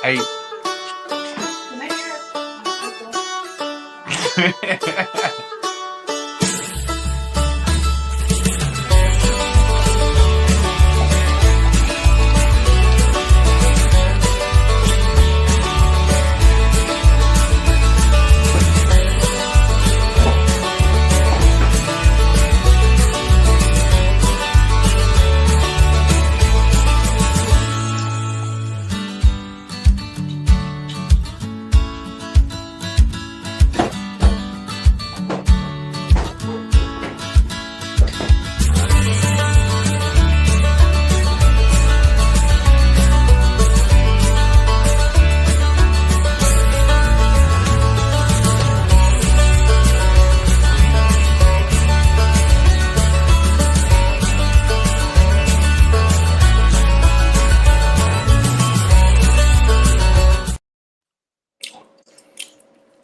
Hey.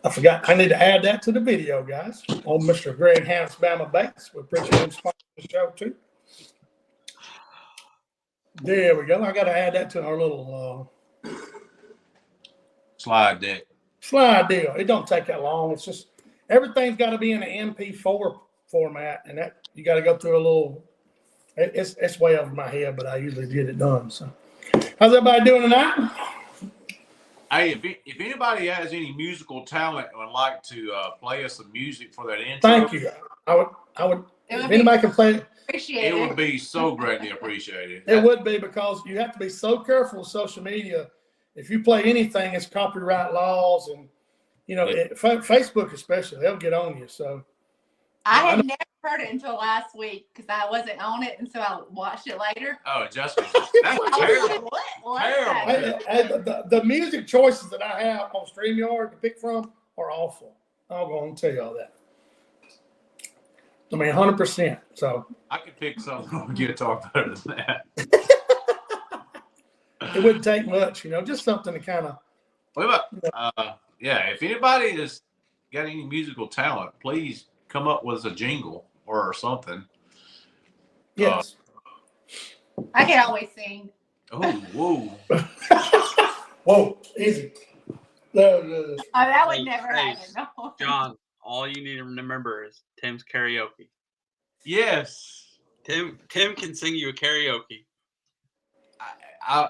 I forgot. I need to add that to the video, guys. On Mr. Greg Ham's Bama Bates. We appreciate him sponsoring the show too. There we go. I got to add that to our little slide deck. Slide deal. It don't take that long. It's just everything's got to be in an MP4 format, and that you got to go through a little. It's way over my head, but I usually get it done. So, how's everybody doing tonight? Hey, if anybody has any musical talent and would like to play us some music for that intro, thank you. I would. If anybody can play it, it would be so greatly appreciated. It would be, because you have to be so careful with social media. If you play anything, it's copyright laws, and Facebook especially, they'll get on you. So I had never heard it until last week because I wasn't on it, and so I watched it later. Oh, Justin, that's terrible. Terrible. The music choices that I have on StreamYard to pick from are awful. I'll go and tell you all that. I mean, 100%. So I could pick something on guitar better than that. It wouldn't take much, just something to kind of. If anybody has got any musical talent, please come up with a jingle or something. Yes. I can always sing. Oh, whoa. Whoa, easy. No. That would never happen. No. John, all you need to remember is Tim's karaoke. Yes. Tim can sing you a karaoke. I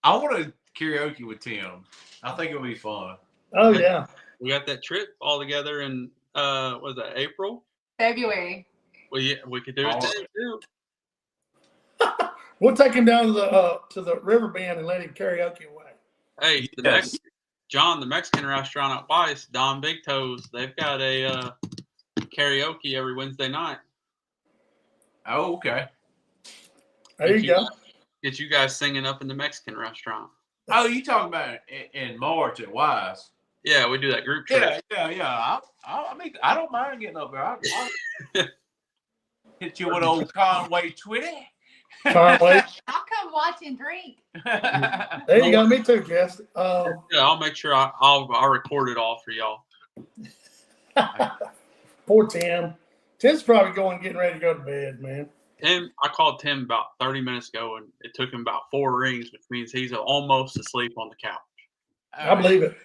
want to karaoke with Tim. I think it'll be fun. Oh, yeah. We got that trip all together in, was that April? February. Well, yeah, we could do it then, too. We'll take him down to the river bend and let him karaoke away. Hey, the Mexican restaurant at Weiss, Don Big Toes, they've got a karaoke every Wednesday night. Oh, okay. There you go. Get you guys singing up in the Mexican restaurant. Oh, you talking about in March at Wise? Yeah, we do that group trip. Yeah. I don't mind getting up there. I'll hit you with old Conway Twitty. Conway. I'll come watch and drink. There you go. Me too, Jess. Yeah, I'll make sure I'll record it all for y'all. Poor Tim. Tim's probably getting ready to go to bed, man. I called Tim about 30 minutes ago, and it took him about 4 rings, which means he's almost asleep on the couch. I believe it.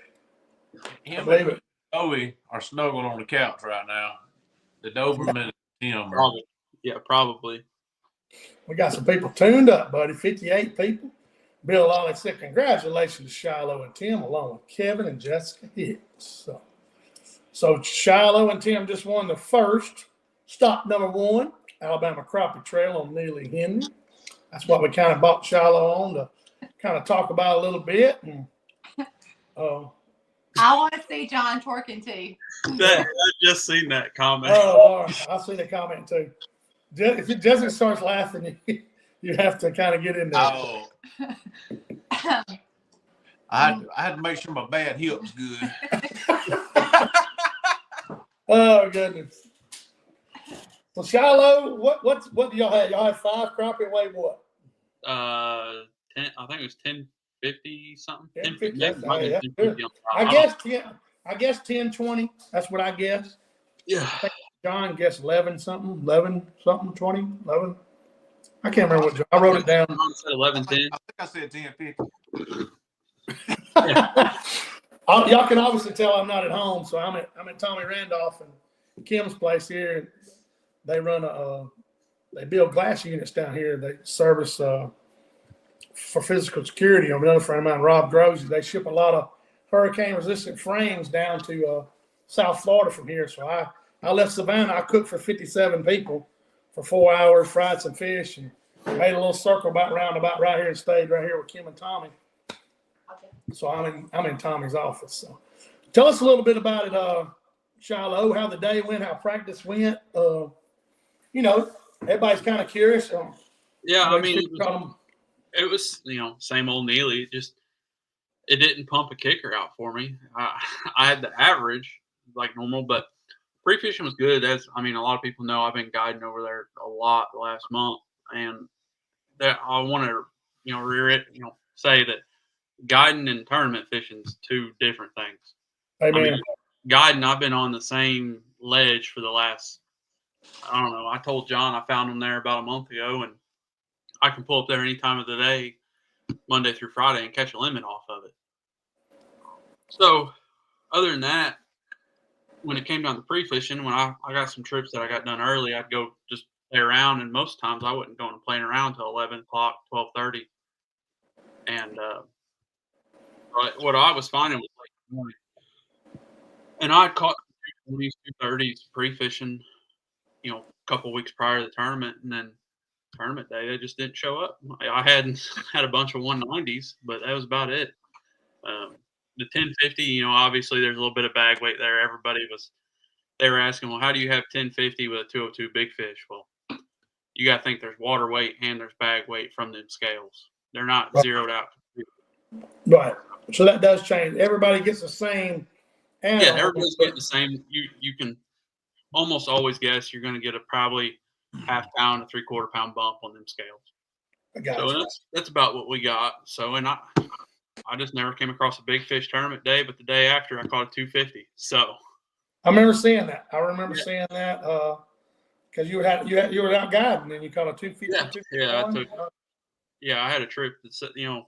I believe it. Bowie are snuggled on the couch right now. The Doberman and Tim. Probably. We got some people tuned up, buddy. 58 people. Bill Lawley said, congratulations to Shilo and Tim, along with Kevin and Jessica Hicks. So Shilo and Tim just won the first stop number 1, Alabama Crappoe Trail on Neely Henry. That's what we kind of bought Shilo on to kind of talk about a little bit. And I want to see John twerking too. I just seen that comment. Oh, I've seen the comment too. If Jessica starts laughing, you have to kind of get in there. Oh. I had to make sure my bad hip's good. Oh, goodness. Well, Shilo, what do y'all have? Y'all have 5 crappie weigh what? 10, I think it was 1050 something. 1050. I guess 1020. That's what I guess. Yeah. John guessed 11 something, 20, 11. I can't remember what John. I wrote it down. John said 11:10. I think I said 1050. Y'all can obviously tell I'm not at home, so I'm at Tommy Randolph and Kim's place here. They run they build glass units down here. They service for physical security. On another friend of mine, Rob Groves, they ship a lot of hurricane-resistant frames down to South Florida from here. So I left Savannah. I cooked for 57 people for 4 hours, fried some fish, and made a little circle about right here and stayed right here with Kim and Tommy. So I'm in Tommy's office. So tell us a little bit about it, Shilo, how the day went, how practice went. Everybody's kind of curious. Yeah, I mean, it was same old Neely. It didn't pump a kicker out for me. I had the average like normal, but pre-fishing was good. A lot of people know I've been guiding over there a lot the last month, and that I want to say that guiding and tournament fishing is two different things. Amen. Guiding, I've been on the same ledge for the last, I don't know. I told John I found them there about a month ago, and I can pull up there any time of the day, Monday through Friday, and catch a limit off of it. So, other than that, when it came down to pre-fishing, when I got some trips that I got done early, I'd go just play around, and most times I wouldn't go and playing around until 11 o'clock, 12:30. And what I was finding was like, and I caught 220s, 230s pre-fishing, a couple weeks prior to the tournament, and then tournament day they just didn't show up. I had a bunch of 190s, but that was about it. The 1050, obviously there's a little bit of bag weight there. They were asking, well, how do you have 1050 with a 202 big fish? Well, you got to think there's water weight and there's bag weight from them scales. They're not zeroed out. Right. So that does change. Everybody gets the same. Yeah, everybody's getting the same. You can almost always guess you're going to get a probably half pound to 3/4 pound bump on them scales. So that's about what we got. So, and I just never came across a big fish tournament day, but the day after I caught a 250. So I remember seeing that. Seeing that because you were out guiding and you caught a 250. Yeah, I had a trip that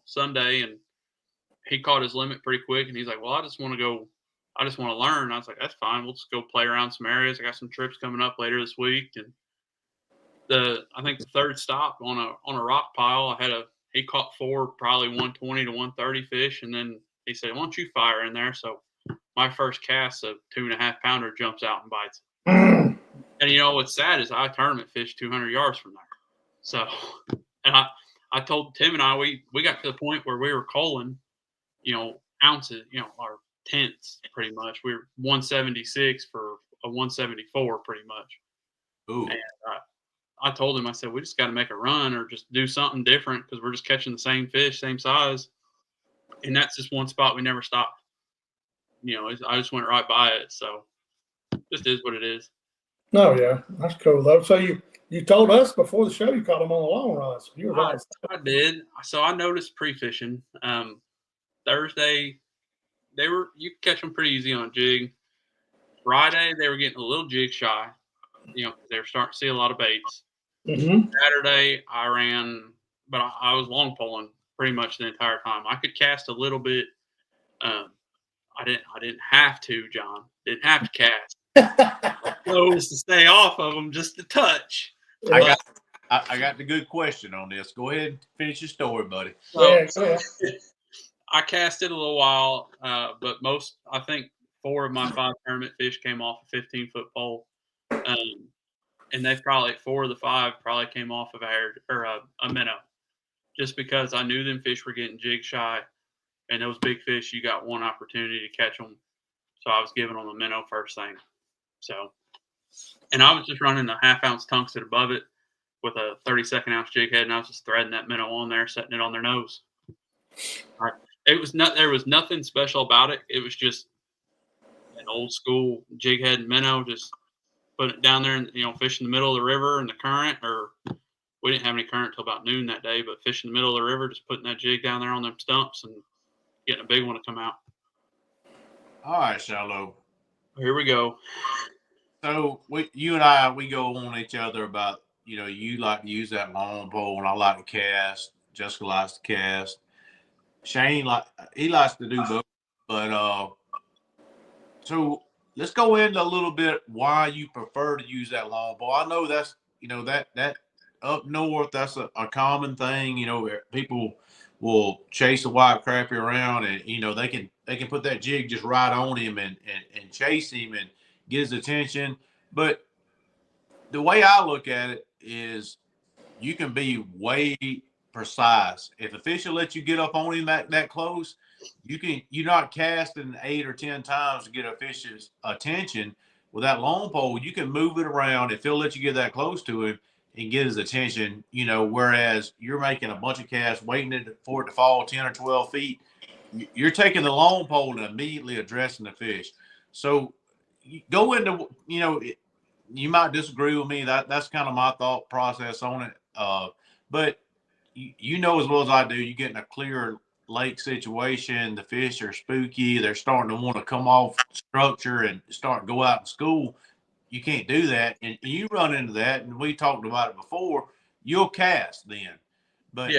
Sunday, and he caught his limit pretty quick, and he's like, well, I just want to learn. I was like, that's fine. We'll just go play around some areas. I got some trips coming up later this week, and I think the third stop on a rock pile, he caught 4 probably 120 to 130 fish, and then he said, why don't you fire in there? So my first cast, a 2.5 pounder, jumps out and bites it. And what's sad is I tournament fished 200 yards from there. So, and I told Tim and I, we got to the point where we were calling, ounces, our tenths pretty much. We were 176 for a 174 pretty much. Ooh. And I told him, I said, we just got to make a run or just do something different because we're just catching the same fish, same size. And that's just one spot we never stopped. I just went right by it. So just is what it is. No, yeah, that's cool though. So you told us before the show you caught them on the long run. So you were right. I did. So I noticed pre-fishing. Thursday, you could catch them pretty easy on a jig. Friday, they were getting a little jig shy. They were starting to see a lot of baits. Mm-hmm. Saturday, I ran, but I was long pulling pretty much the entire time. I could cast a little bit. I didn't have to, John. Didn't have to cast. I chose to stay off of them just a touch. I got the good question on this. Go ahead and finish your story, buddy. So, I casted a little while, but I think 4 of my 5 tournament fish came off a 15-foot pole. And they probably 4 of the 5 probably came off of a minnow, just because I knew them fish were getting jig shy, and those big fish, you got one opportunity to catch them. So I was giving them a minnow first thing. So, and I was just running a 1/2 ounce tungsten above it with a 32nd ounce jig head, and I was just threading that minnow on there, setting it on their nose. All right. There was nothing special about it. It was just an old school jig head and minnow, just put it down there and fish in the middle of the river in the current, or we didn't have any current till about noon that day, but fish in the middle of the river, just putting that jig down there on them stumps and getting a big one to come out. All right, Shilo. Here we go. So you and I, we go on each other about, you like to use that long pole and I like to cast. Jessica likes to cast. Shane, he likes to do both. But so let's go into a little bit why you prefer to use that long pole. I know that's that up north that's a common thing. Where people will chase a white crappie around, and they can put that jig just right on him and chase him and get his attention. But the way I look at it is you can be way precise. If a fish will let you get up on him that close, you're not casting 8 or 10 times to get a fish's attention. With that long pole, you can move it around if he'll let you get that close to him and get his attention, whereas you're making a bunch of casts, waiting for it to fall 10 or 12 feet. You're taking the long pole and immediately addressing the fish. So you go into, you might disagree with me. That's kind of my thought process on it. But you know as well as I do, you get in a clear lake situation, the fish are spooky, they're starting to want to come off structure and start to go out in school. You can't do that. And you run into that, and we talked about it before, you'll cast then. But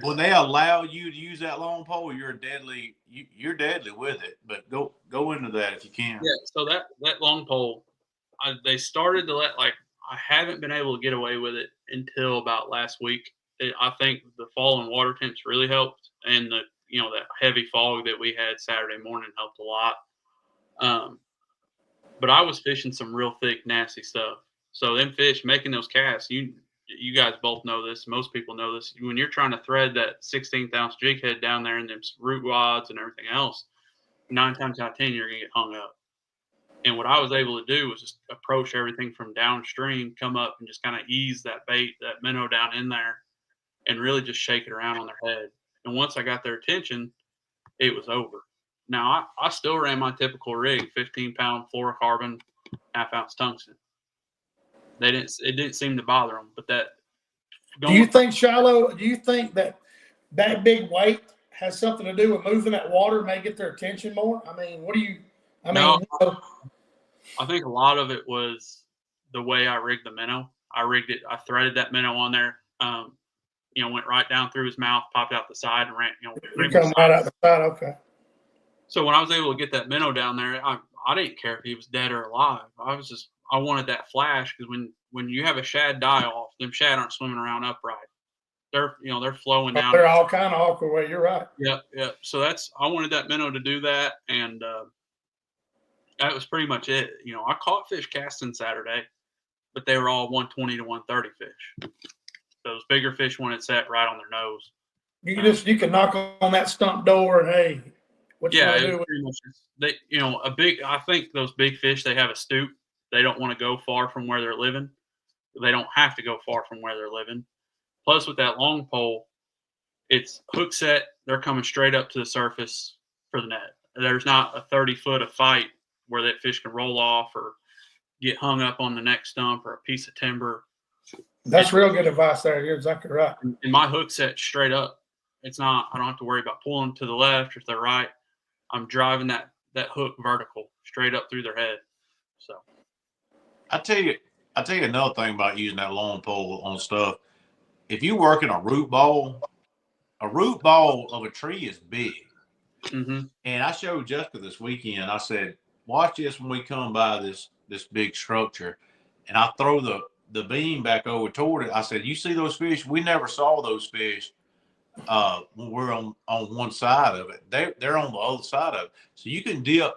when they allow you to use that long pole, you're deadly with it. But go into that if you can. Yeah, so that long pole, they started to I haven't been able to get away with it until about last week. I think the fall and water temps really helped, and that heavy fog that we had Saturday morning helped a lot. But I was fishing some real thick, nasty stuff. So them fish making those casts, you guys both know this. Most people know this. When you're trying to thread that 16th ounce jig head down there and them root rods and everything else, 9 times out of 10 you're gonna get hung up. And what I was able to do was just approach everything from downstream, come up and just kind of ease that bait, that minnow down in there, and really just shake it around on their head. And once I got their attention, it was over. Now, I still ran my typical rig, 15-pound fluorocarbon, half-ounce tungsten. It didn't seem to bother them. But do you think, Shilo, that big weight has something to do with moving that water, may get their attention more? I mean, I think a lot of it was the way I rigged the minnow. I threaded that minnow on there, went right down through his mouth, popped out the side, and ran. You come right out the side, okay. So when I was able to get that minnow down there, I didn't care if he was dead or alive. I wanted that flash, because when you have a shad die off, them shad aren't swimming around upright. They're flowing down. They're all kind of awkward way. You're right. Yeah. So I wanted that minnow to do that, and that was pretty much it. I caught fish casting Saturday, but they were all 120 to 130 fish. Those bigger fish wanted set right on their nose. You can knock on that stump door and hey, what you yeah, do? Pretty much I think those big fish, they have a stoop. They don't want to go far from where they're living. They don't have to go far from where they're living. Plus, with that long pole, it's hook set. They're coming straight up to the surface for the net. There's not a 30-foot of fight where that fish can roll off or get hung up on the next stump or a piece of timber. That's real good advice there. You're exactly right. And my hook set straight up. I don't have to worry about pulling to the left or to the right. I'm driving that hook vertical straight up through their head. So I tell you another thing about using that long pole on stuff. If you're working a root ball of a tree is big. Mm-hmm. And I showed Jessica this weekend. I said, watch this when we come by this big structure. And I throw the beam back over toward it. I said, you see those fish? We never saw those fish when we're on one side of it. They're on the other side of it. So you can dip,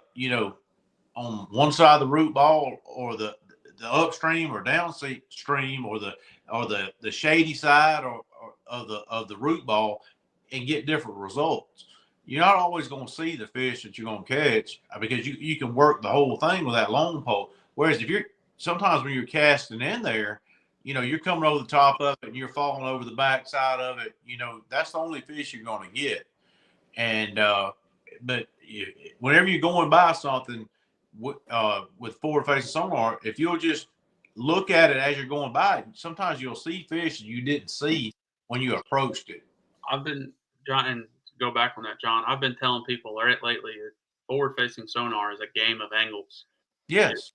on one side of the root ball or the upstream or downstream or the shady side or of the root ball and get different results. You're not always going to see the fish that you're going to catch because you can work the whole thing with that long pole. Whereas sometimes when you're casting in there, you're coming over the top of it and you're falling over the back side of it. That's the only fish you're going to get. And but whenever you're going by something with forward-facing sonar, if you'll just look at it as you're going by, sometimes you'll see fish you didn't see when you approached it. John, and go back on that, John. I've been telling people lately that forward-facing sonar is a game of angles. Yes.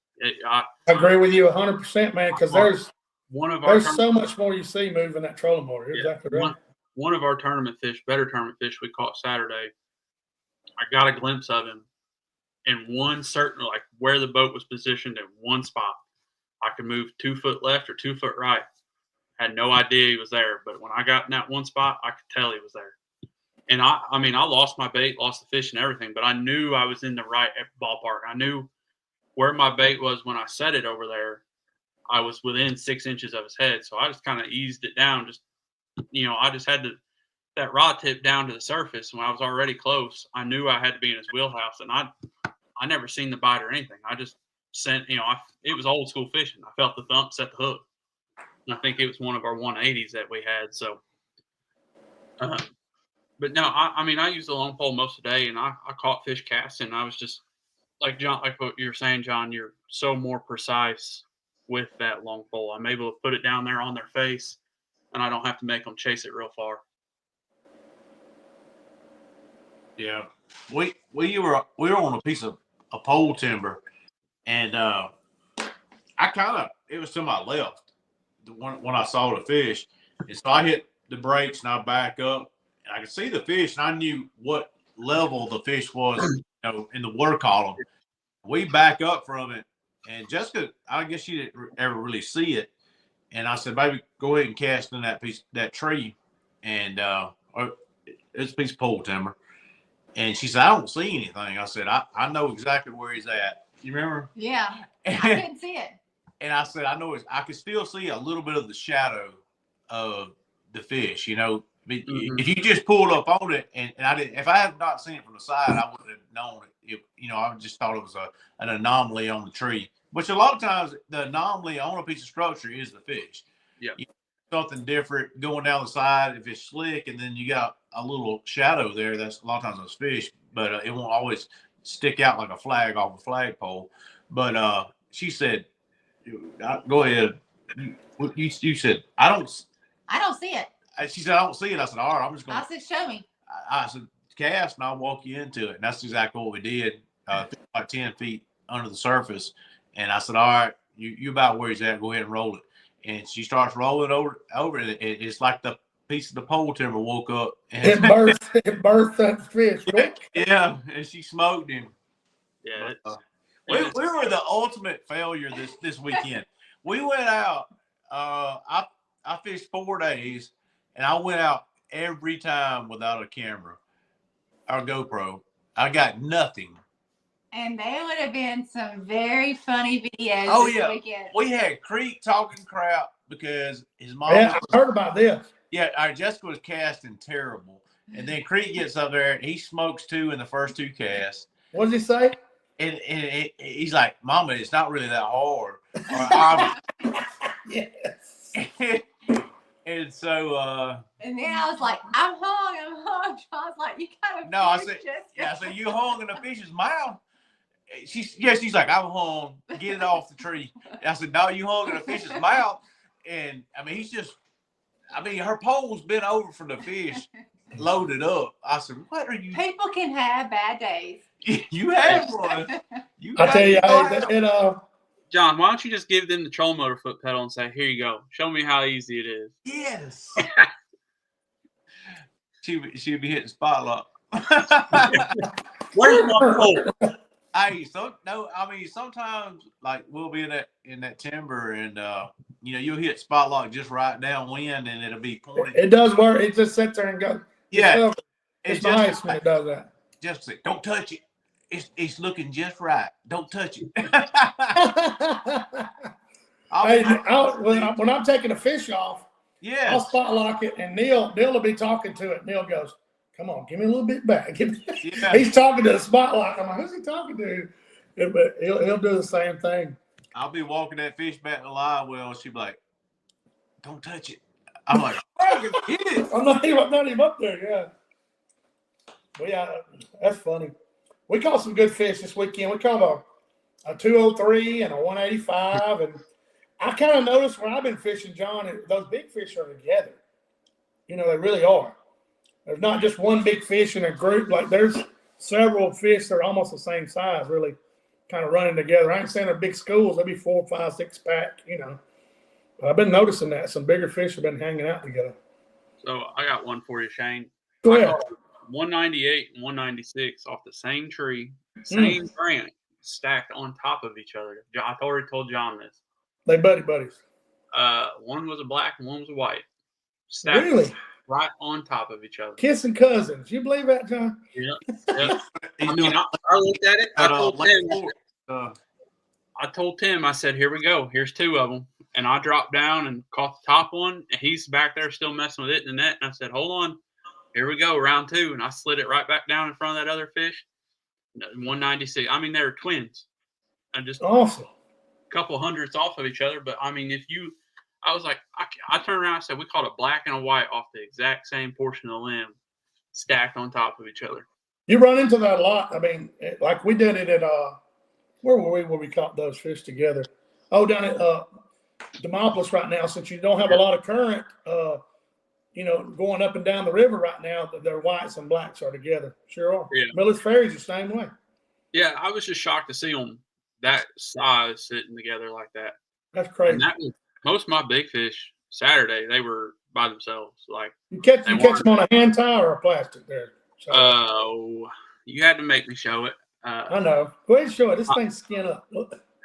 I agree with you 100%, man, because there's so much more you see moving that trolling motor. You're exactly right. one of our tournament fish, better tournament fish we caught Saturday, I got a glimpse of him in one certain, like where the boat was positioned in one spot. I could move 2 foot left or 2 foot right. Had no idea he was there, but when I got in that one spot, I could tell he was there. And I lost my bait, lost the fish and everything, but I knew I was in the right ballpark. I knew where my bait was when I set it over there. I was within 6 inches of his head, so I just kind of eased it down. Just, I just had that rod tip down to the surface. When I was already close, I knew I had to be in his wheelhouse, and I never seen the bite or anything. I just sent, it was old school fishing. I felt the thump, set the hook. And I think it was one of our 180s that we had. So, but no, I used the long pole most of the day, and I caught fish casting. I was just like what you're saying, John, you're so more precise with that long pole. I'm able to put it down there on their face, and I don't have to make them chase it real far. Yeah, we were on a piece of a pole timber, and it was to my left when I saw the fish, and so I hit the brakes and I back up, and I could see the fish, and I knew what level the fish was, in the water column. We back up from it, and Jessica, I guess she didn't ever really see it, and I said, "Baby, go ahead and cast in that tree," and it's a piece of pole timber. And she said, "I don't see anything." I said, I know exactly where he's at. You remember? Yeah. I couldn't see it. And I said, I could still see a little bit of the shadow of the fish. If you just pulled up on it, and I didn't, if I had not seen it from the side, I wouldn't have known it. I just thought it was an anomaly on the tree. Which a lot of times the anomaly on a piece of structure is the fish. Yeah. Something different going down the side if it's slick, and then you got a little shadow there. That's a lot of times those fish, but it won't always stick out like a flag off a flagpole. But she said, "Go ahead." You said, "I don't see it." She said, "I don't see it." I said, "All right, I'm just going." I said, "Show me." I said, "Cast, and I'll walk you into it." And that's exactly what we did. Like 10 feet under the surface, and I said, "All right, you about where he's at. Go ahead and roll it." And she starts rolling over it. It's like the piece of the pole timber woke up. And It birthed that fish. Yeah, and she smoked him. Yeah. We were the ultimate failure this weekend. We went out. I fished 4 days, and I went out every time without a camera or GoPro. I got nothing. And there would have been some very funny videos this weekend. We had Creek talking crap because his mom. Yeah, I heard about this. Yeah, our Jessica was casting terrible. And then Creek gets up there and he smokes 2 in the first 2 casts. What does he say? And he's like, "Mama, it's not really that hard." Yes. And so and then I was like, I'm hung. John's like, "You gotta no, I said, "Yeah, I said, you hung in the fish's mouth." She's like, "I'm hung. Get it off the tree." And I said, "No, you hung in the fish's mouth." And her pole's been over for the fish, loaded up. I said, "What are you?" People can have bad days. You had one. I tell you, John, why don't you just give them the trolling motor foot pedal and say, "Here you go. Show me how easy it is." Yes. She'd be hitting spotlight. Where's my pole? Hey, sometimes like we'll be in that timber, and you'll hit spotlight just right downwind, and it'll be pointed. It does work. It just sits there and goes. Yeah, it's nice when it does that. Just say, "Don't touch it. It's looking just right. Don't touch it." When I'm taking a fish off, I'll spotlock it, and Neil will be talking to it. Neil goes, "Come on, give me a little bit back." He's talking to the spotlock. I'm like, "Who's he talking to?" But he'll do the same thing. I'll be walking that fish back to live well, and she'll be like, "Don't touch it." I'm like, "I can hit it." I'm not even up there, yeah. But yeah, that's funny. We caught some good fish this weekend. We caught a 203 and a 185, and I kind of noticed when I've been fishing, John, those big fish are together. They really are. There's not just one big fish in a group. Like there's several fish that are almost the same size, really kind of running together. I ain't saying they're big schools. They'll be 4, 5, 6 pack, But I've been noticing that some bigger fish have been hanging out together. So I got one for you, Shane. Go I ahead. caught 198 and 196 off the same tree, same branch, stacked on top of each other. I already told John this. They buddies. One was a black and one was a white. Stacked Really? right on top of each other. Kissing cousins. You believe that, John? Yeah. I looked at it. I told Tim, I said, here we go. Here's two of them. And I dropped down and caught the top one. And he's back there still messing with it in the net. And I said, hold on. Here we go, round two. And I slid it right back down in front of that other fish. 196. I mean, they were twins. And just awesome. A couple hundredths off of each other. But, I mean, I was like, I turned around and said, we caught a black and a white off the exact same portion of the limb stacked on top of each other. You run into that a lot. I mean, like we did it at, where were we where we caught those fish together? Oh, down at Demopolis right now, since you don't have a lot of current, going up and down the river right now, their whites and blacks are together. Sure are. Yeah. Miller's Ferry's the same way. Yeah, I was just shocked to see them that size sitting together like that. That's crazy. And that was, most of my big fish Saturday, they were by themselves. Like you catch them on a hand tie or a plastic there. Oh, you had to make me show it. I know. Go ahead and show it. This thing's skin up.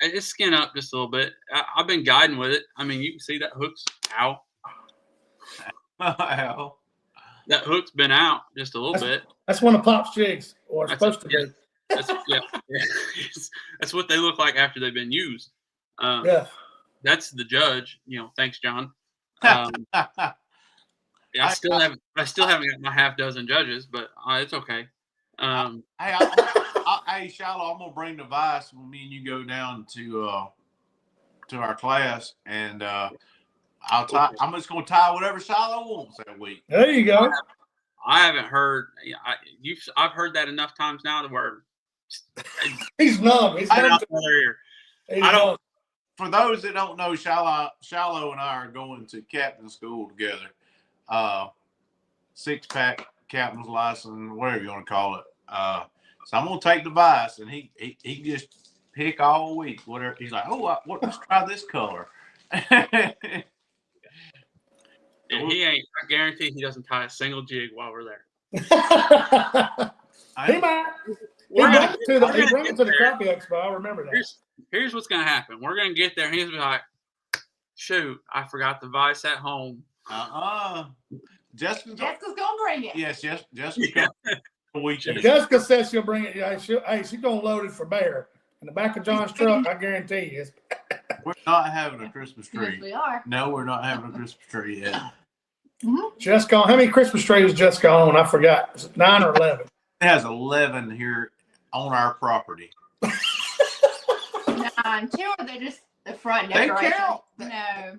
It's skin up just a little bit. I've been guiding with it. I mean, you can see that hook's out. Ow. That hook's been out just a little bit. That's one of Pop's jigs, or it's supposed to be. That's what they look like after they've been used. That's the judge. Thanks, John. Yeah, I still haven't got my half dozen judges, but it's okay. Hey, Shiloh, I'm gonna bring the vise when me and you go down to our class, and I'm just gonna tie whatever Shiloh wants that week. There you go. I haven't heard. I've heard that enough times now to where he's numb. For those that don't know, Shiloh and I are going to captain school together. 6-pack captain's license, whatever you want to call it. So I'm gonna take the vise, and he can just pick all week. Whatever he's like, let's try this color. And I guarantee he doesn't tie a single jig while we're there. He might. He brought it to the Crappie Expo. I remember that. Here's what's going to happen. We're going to get there, and he's going to be like, shoot, I forgot the vise at home. Jessica's going to bring it. Yes, Jessica. Jessica says she'll bring it. She's going to load it for bear. In the back of John's truck, I guarantee you. We're not having a Christmas tree. Yes, we are. No, we're not having a Christmas tree yet. Mm-hmm. Jessica, how many Christmas trees Jessica own? I forgot. Is it 9 or 11? It has 11 here on our property. 9. 2 or they're just the front decoration? They count. No.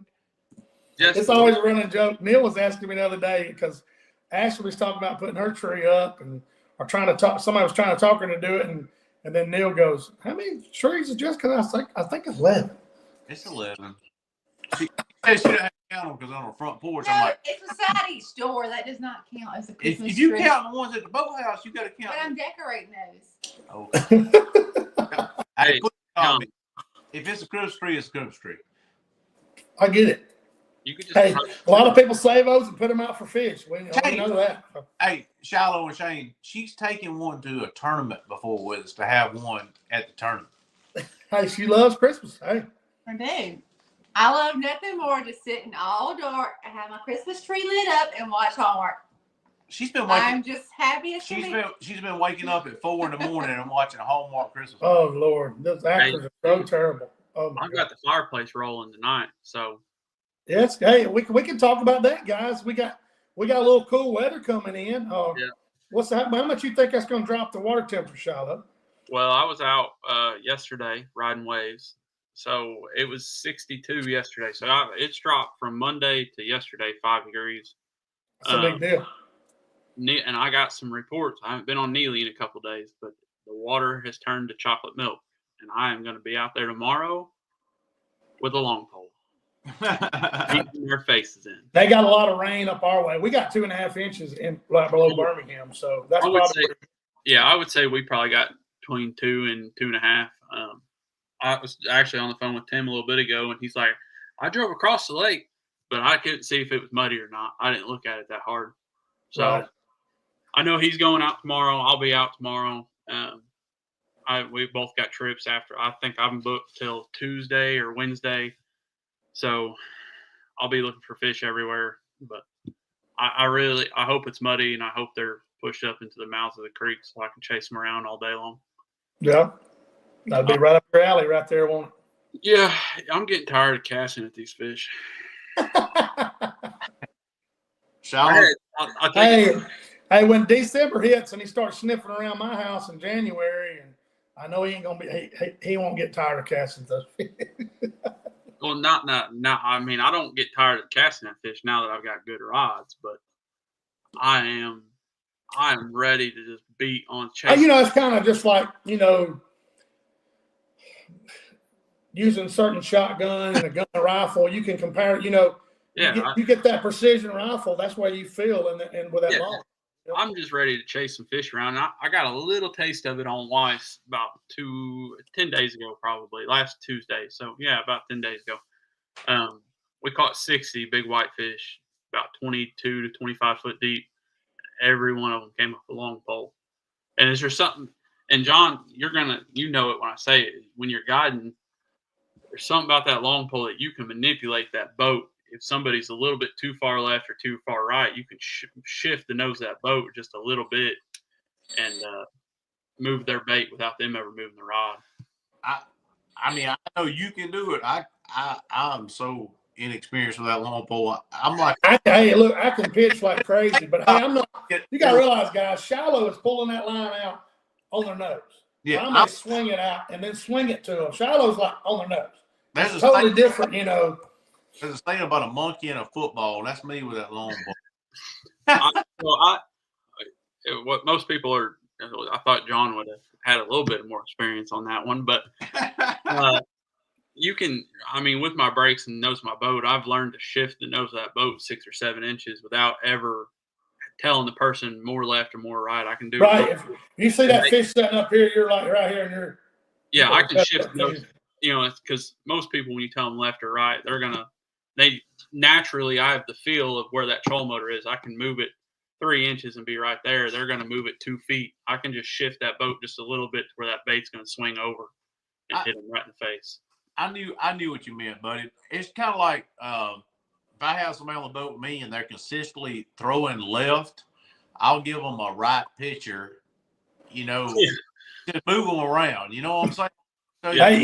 It's always a running joke. Neil was asking me the other day because Ashley was talking about putting her tree up and somebody was trying to talk her to do it, and then Neil goes, how many trees is Jessica? I think it's 11. It's 11. She said she didn't have to count them because on her front porch. No, I'm like, it's beside each door. That does not count as a Christmas if you tree. count the ones at the boathouse, you got to count. But I'm decorating those. Okay. Hey, if it's a Christmas tree, it's a Christmas tree. I get it. You could just a lot of people save those and put them out for fish. We know that. Hey, Shiloh and Shane, she's taken one to a tournament before with us to have one at the tournament. Hey, she loves Christmas. Hey. I do. I love nothing more than sitting all dark and have my Christmas tree lit up and watch Hallmark. I'm just happy as she's been waking up at 4 in the morning and watching a Hallmark Christmas. Oh Lord, those actors are so terrible. Oh my I've got the fireplace rolling tonight, so. Yes, hey, we can talk about that, guys. We got a little cool weather coming in. How much you think that's going to drop the water temperature, Shiloh? Well, I was out yesterday riding waves, so it was 62 yesterday. So it's dropped from Monday to yesterday 5 degrees. That's a big deal. And I got some reports. I haven't been on Neely in a couple of days, but the water has turned to chocolate milk, and I am going to be out there tomorrow with a long pole. Beating their faces in. They got a lot of rain up our way. We got 2.5 inches below Birmingham, so that's I would say we probably got between 2 and 2.5. I was actually on the phone with Tim a little bit ago, and he's like, I drove across the lake. but I couldn't see if it was muddy or not. I didn't look at it that hard. So Right. I know he's going out tomorrow. I'll be out tomorrow. We both got trips after. I think I'm booked till Tuesday or Wednesday. So I'll be looking for fish everywhere. But I hope it's muddy, and I hope they're pushed up into the mouths of the creek so I can chase them around all day long. Yeah. That'd be right up your alley right there, won't it? Yeah, I'm getting tired of casting at these fish. Hey, when December hits and he starts sniffing around my house in January, and I know he ain't gonna be, he won't get tired of casting those fish. Well, not. I mean, I don't get tired of casting that fish now that I've got good rods, but I am ready to just beat on chase. It's kind of just like, using certain shotgun and a gun rifle. You can compare, you get that precision rifle. That's why you feel and with that long. I'm just ready to chase some fish around. I got a little taste of it on Weiss about 10 days ago, probably last Tuesday. So yeah, about 10 days ago. We caught 60 big whitefish, about 22 to 25 foot deep. Every one of them came off a long pole. And is there something? And John, you know it when I say it. When you're guiding, there's something about that long pole that you can manipulate that boat. If somebody's a little bit too far left or too far right, you can shift the nose of that boat just a little bit and move their bait without them ever moving the rod. I mean, I know you can do it. I'm so inexperienced with that long pole. I'm like, hey, look, I can pitch like crazy, but hey, I'm not. You got to realize, guys, Shiloh is pulling that line out on their nose. Yeah, I'm going to swing it out and then swing it to them. Shiloh's like on their nose. There's it's totally different, There's a thing about a monkey and a football, and that's me with that long ball. What most people are, I thought John would have had a little bit more experience on that one, but you can, with my brakes and the nose of my boat, I've learned to shift the nose of that boat 6 or 7 inches without ever telling the person more left or more right. I can do right. it. If you see that fish sitting up here, you're like right here, and you're. Yeah, I can shift the nose. It's because most people, when you tell them left or right, they naturally, I have the feel of where that troll motor is. I can move it 3 inches and be right there. They're going to move it 2 feet. I can just shift that boat just a little bit to where that bait's going to swing over and hit them right in the face. I knew what you meant, buddy. It's kind of like if I have somebody on the boat with me and they're consistently throwing left, I'll give them a right pitcher, just move them around. You know what I'm saying? So, hey,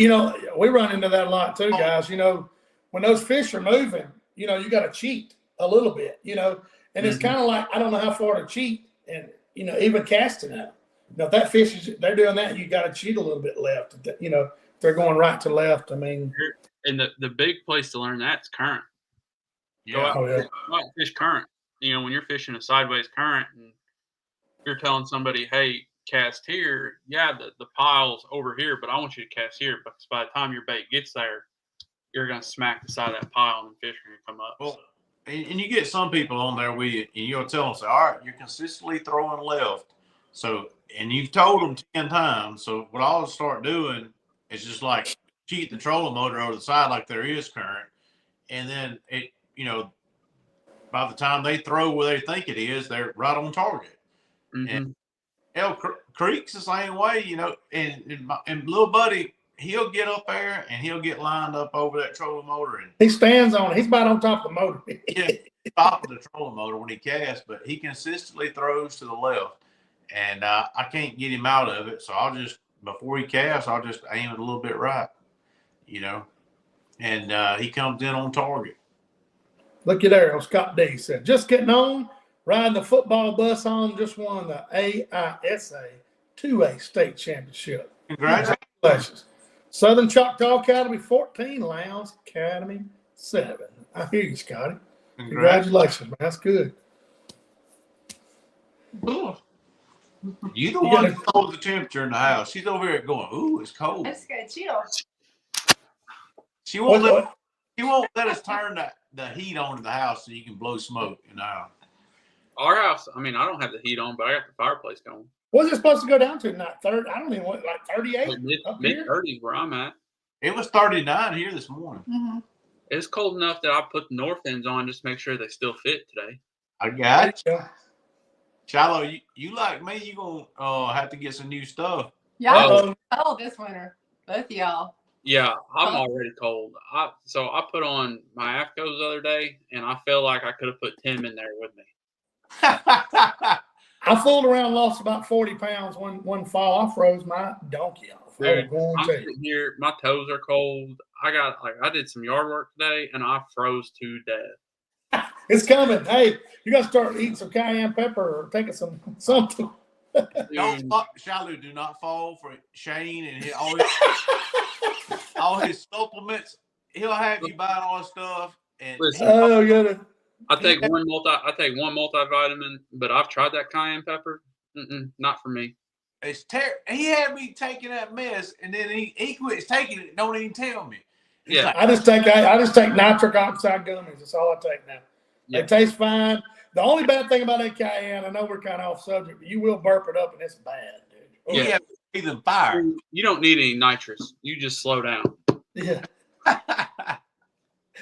we run into that a lot too, guys. When those fish are moving, you got to cheat a little bit, and it's kind of like, I don't know how far to cheat and, even casting out. If that fish they're doing that, you got to cheat a little bit left, if they're going right to left. And the big place to learn that is current. Yeah. Go out and fish current. When you're fishing a sideways current and you're telling somebody, hey, cast here, the pile's over here, but I want you to cast here, because by the time your bait gets there, you're going to smack the side of that pile and fish are going to come up. Well, and you get some people on there with you, and you'll tell them, say, all right, you're consistently throwing left. So, and you've told them 10 times. So what I'll start doing is just like cheat the trolling motor over the side like there is current. And then by the time they throw where they think it is, they're right on target. Mm-hmm. And Creek's the same way, and little buddy, he'll get up there and he'll get lined up over that trolling motor. And he stands on it. He's about on top of the motor. Yeah, top of the trolling motor when he casts, but he consistently throws to the left. And I can't get him out of it. So before he casts, I'll just aim it a little bit right, and he comes in on target. Look at there. Scott D said, just getting on, riding the football bus home, just won the AISA 2A state championship. Congratulations. Southern Choctaw Academy 14, Lowndes Academy 7. I hear you, Scotty. Congratulations, man. That's good. You the one that told the temperature in the house. She's over here going, ooh, it's cold. That's good. Chill. She won't let us turn the heat on in the house so you can blow smoke in the house. Our house, I don't have the heat on, but I got the fireplace going. What's it supposed to go down to tonight? I don't even like 38? Mid-30s where I'm at. It was 39 here this morning. Mm-hmm. It's cold enough that I put the north ends on just to make sure they still fit today. I got you. Shilo, you like me, you gonna have to get some new stuff. Y'all cold this winter. Both of y'all. Yeah, I'm already cold. So I put on my AFCOs the other day, and I feel like I could have put Tim in there with me. I fooled around, lost about 40 pounds one fall. I froze my donkey off. Dude, I'm sitting here, my toes are cold. I did some yard work today, and I froze to death. It's coming. Hey, you got to start eating some cayenne pepper or taking something. Shilo, do not fall for Shane and all his supplements. He'll have you buying all his stuff. And listen, I take one multivitamin, but I've tried that cayenne pepper. Not for me. It's he had me taking that mess, and then he quits taking it. Don't even tell me. Yeah, like, I just take nitric oxide gummies. That's all I take now. Yeah. They taste fine. The only bad thing about that cayenne, I know we're kind of off subject, but you will burp it up, and it's bad, dude. Yeah, even fire. You don't need any nitrous. You just slow down. Yeah. I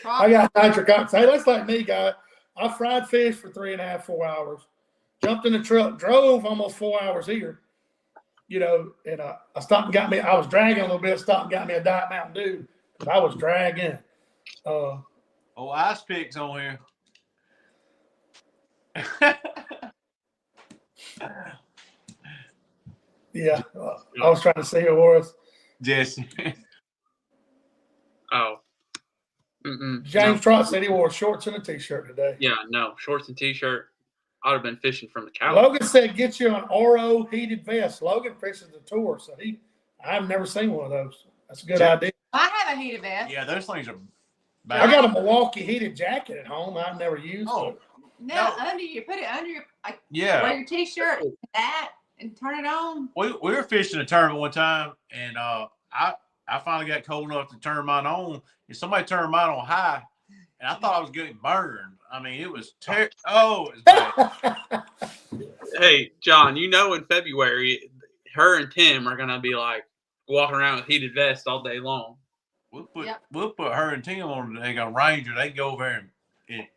got nitric oxide. Hey, that's like me, guy. I fried fish for 3.5, 4 hours. Jumped in the truck, drove almost 4 hours here. You know, and I stopped and got me. I was dragging a little bit. Stopped and got me a Diet Mountain Dew because I was dragging. Ice picks on here. Yeah, I was trying to see who it was. Jesse. Oh. James Trott said he wore shorts and a t-shirt today. Yeah, no, shorts and t-shirt. I'd have been fishing from the couch. Logan said get you an Oro heated vest. Logan fishes the tour, so I've never seen one of those. That's a good idea. I have a heated vest. Yeah, those things are bad. I got a Milwaukee heated jacket at home. I've never used it. No, under you put it under your wear your t-shirt and turn it on. We were fishing a tournament one time, and I finally got cold enough to turn mine on, and somebody turned mine on high, and I thought I was getting burned. I mean, it was it was bad. Hey, John, in February, her and Tim are gonna be like walking around with heated vests all day long. We'll put her and Tim on. They got a Ranger. They go over and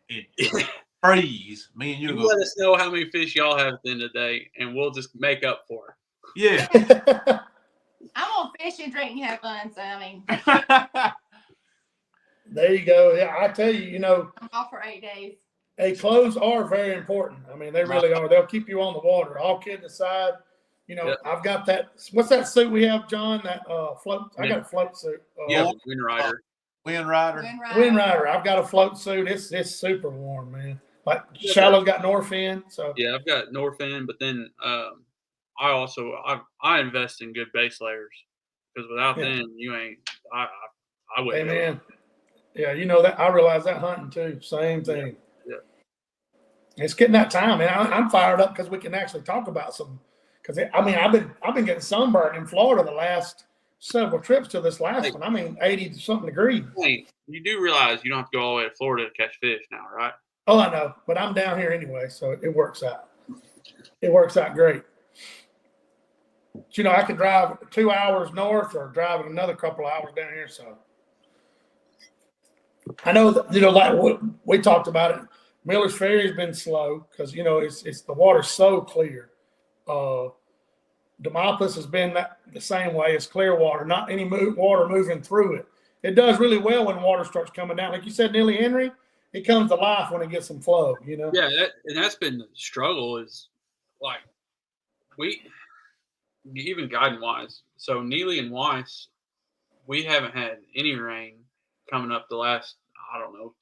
freeze. Me and you go. Let us know how many fish y'all have at the end of the day, and we'll just make up for it. Yeah. I'm gonna fish and drink and have fun. So I mean. There you go. Yeah, I tell you, I'm off for 8 days. Hey, clothes are very important. I mean, they really are. They'll keep you on the water. All kidding aside, I've got that. What's that suit we have, John? That float. I got a float suit. Wind Rider. Wind Rider. Wind Rider. I've got a float suit. It's super warm, man. Like Shiloh's got North End. So yeah, I've got North End, but then I invest in good base layers because without them, you ain't. I wouldn't. Amen. Yeah, that I realize that hunting too. Same thing. Yeah. It's getting that time, man. I'm fired up because we can actually talk about some. Because I've been getting sunburned in Florida the last several trips to this last one. I mean, 80-something degrees. Hey, you do realize you don't have to go all the way to Florida to catch fish now, right? Oh, I know, but I'm down here anyway, so it works out. It works out great. But, I can drive 2 hours north or drive another couple of hours down here, so. I know that, like we talked about it, Miller's Ferry has been slow because, it's the water's so clear. Demopolis has been the same way. It's clear water, not any water moving through it. It does really well when water starts coming down. Like you said, Neely Henry, it comes to life when it gets some flow, Yeah, that's been the struggle is like even guiding-wise. So Neely and Weiss, we haven't had any rain coming up the last,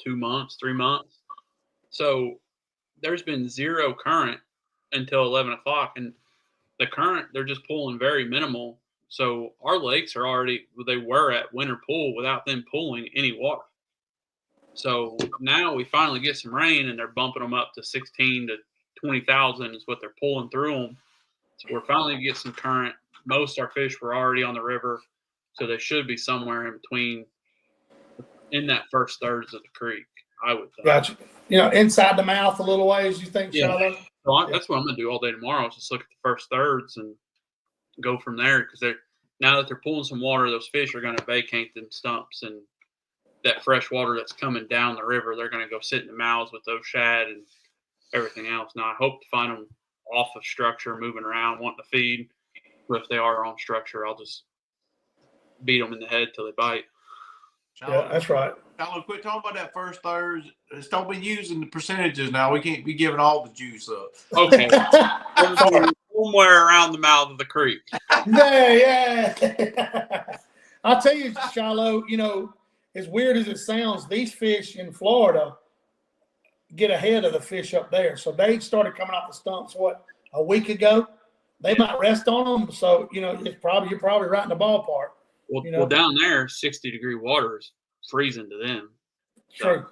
2 months, 3 months. So there's been zero current until 11 o'clock. And the current, they're just pulling very minimal. So our lakes they were at winter pool without them pulling any water. So now we finally get some rain and they're bumping them up to 16 to 20,000 is what they're pulling through them. So we're finally going to get some current. Most of our fish were already on the river. So they should be somewhere in between in that first thirds of the creek, I would think. Gotcha. Inside the mouth a little ways, you think, Shiloh? So that's what I'm going to do all day tomorrow is just look at the first thirds and go from there because now that they're pulling some water, those fish are going to vacate them stumps and that fresh water that's coming down the river, they're going to go sit in the mouths with those shad and everything else. Now, I hope to find them off of structure, moving around, wanting to feed. But if they are on structure, I'll just beat them in the head till they bite. Yeah, that's right. Shilo, quit talking about that first third. Just don't be using the percentages now. We can't be giving all the juice up. Okay. Somewhere around the mouth of the creek. Yeah. I'll tell you, Shilo, you know, as weird as it sounds, these fish in Florida get ahead of the fish up there. So they started coming off the stumps, a week ago? They might rest on them. So, you know, you're probably right in the ballpark. Well, you know? well, down there, 60-degree water is freezing to them. True.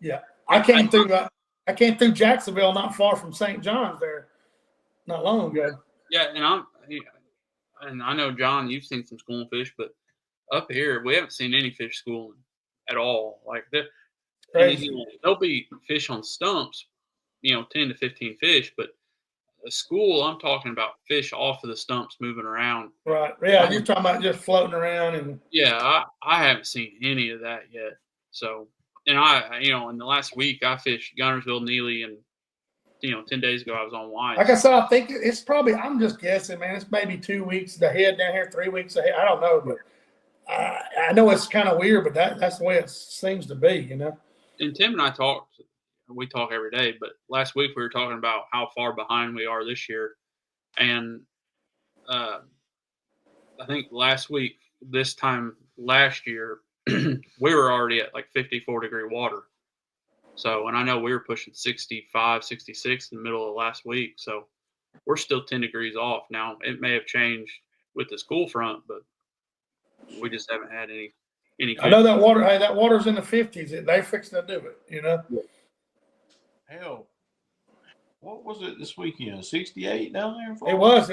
Yeah. I came through Jacksonville, not far from St. John's there, not long ago. Yeah, and I know, John, you've seen some schooling fish, but up here we haven't seen any fish schooling at all. Like there'll be fish on stumps, 10 to 15 fish, but a school, I'm talking about fish off of the stumps moving around. Right. Yeah, you're talking about just floating around and. Yeah, I haven't seen any of that yet. So, and in the last week I fished Gunnersville, Neely, and 10 days ago I was on Wise. Like I said, I think it's probably, I'm just guessing, man, it's maybe 2 weeks ahead down here, 3 weeks ahead. I don't know, but I know it's kind of weird, but that's the way it seems to be, you know. And Tim and I we talk every day, but last week we were talking about how far behind we are this year. And I think last week, this time last year, we were already at like 54-degree water. So, and I know we were pushing 65, 66 in the middle of last week. So we're still 10 degrees off. Now, it may have changed with this cool front, but we just haven't had any. I know that water. Hey, that water's in the 50s. They fixed to do it, you know. Hell, what was it this weekend? 68 down there in Florida?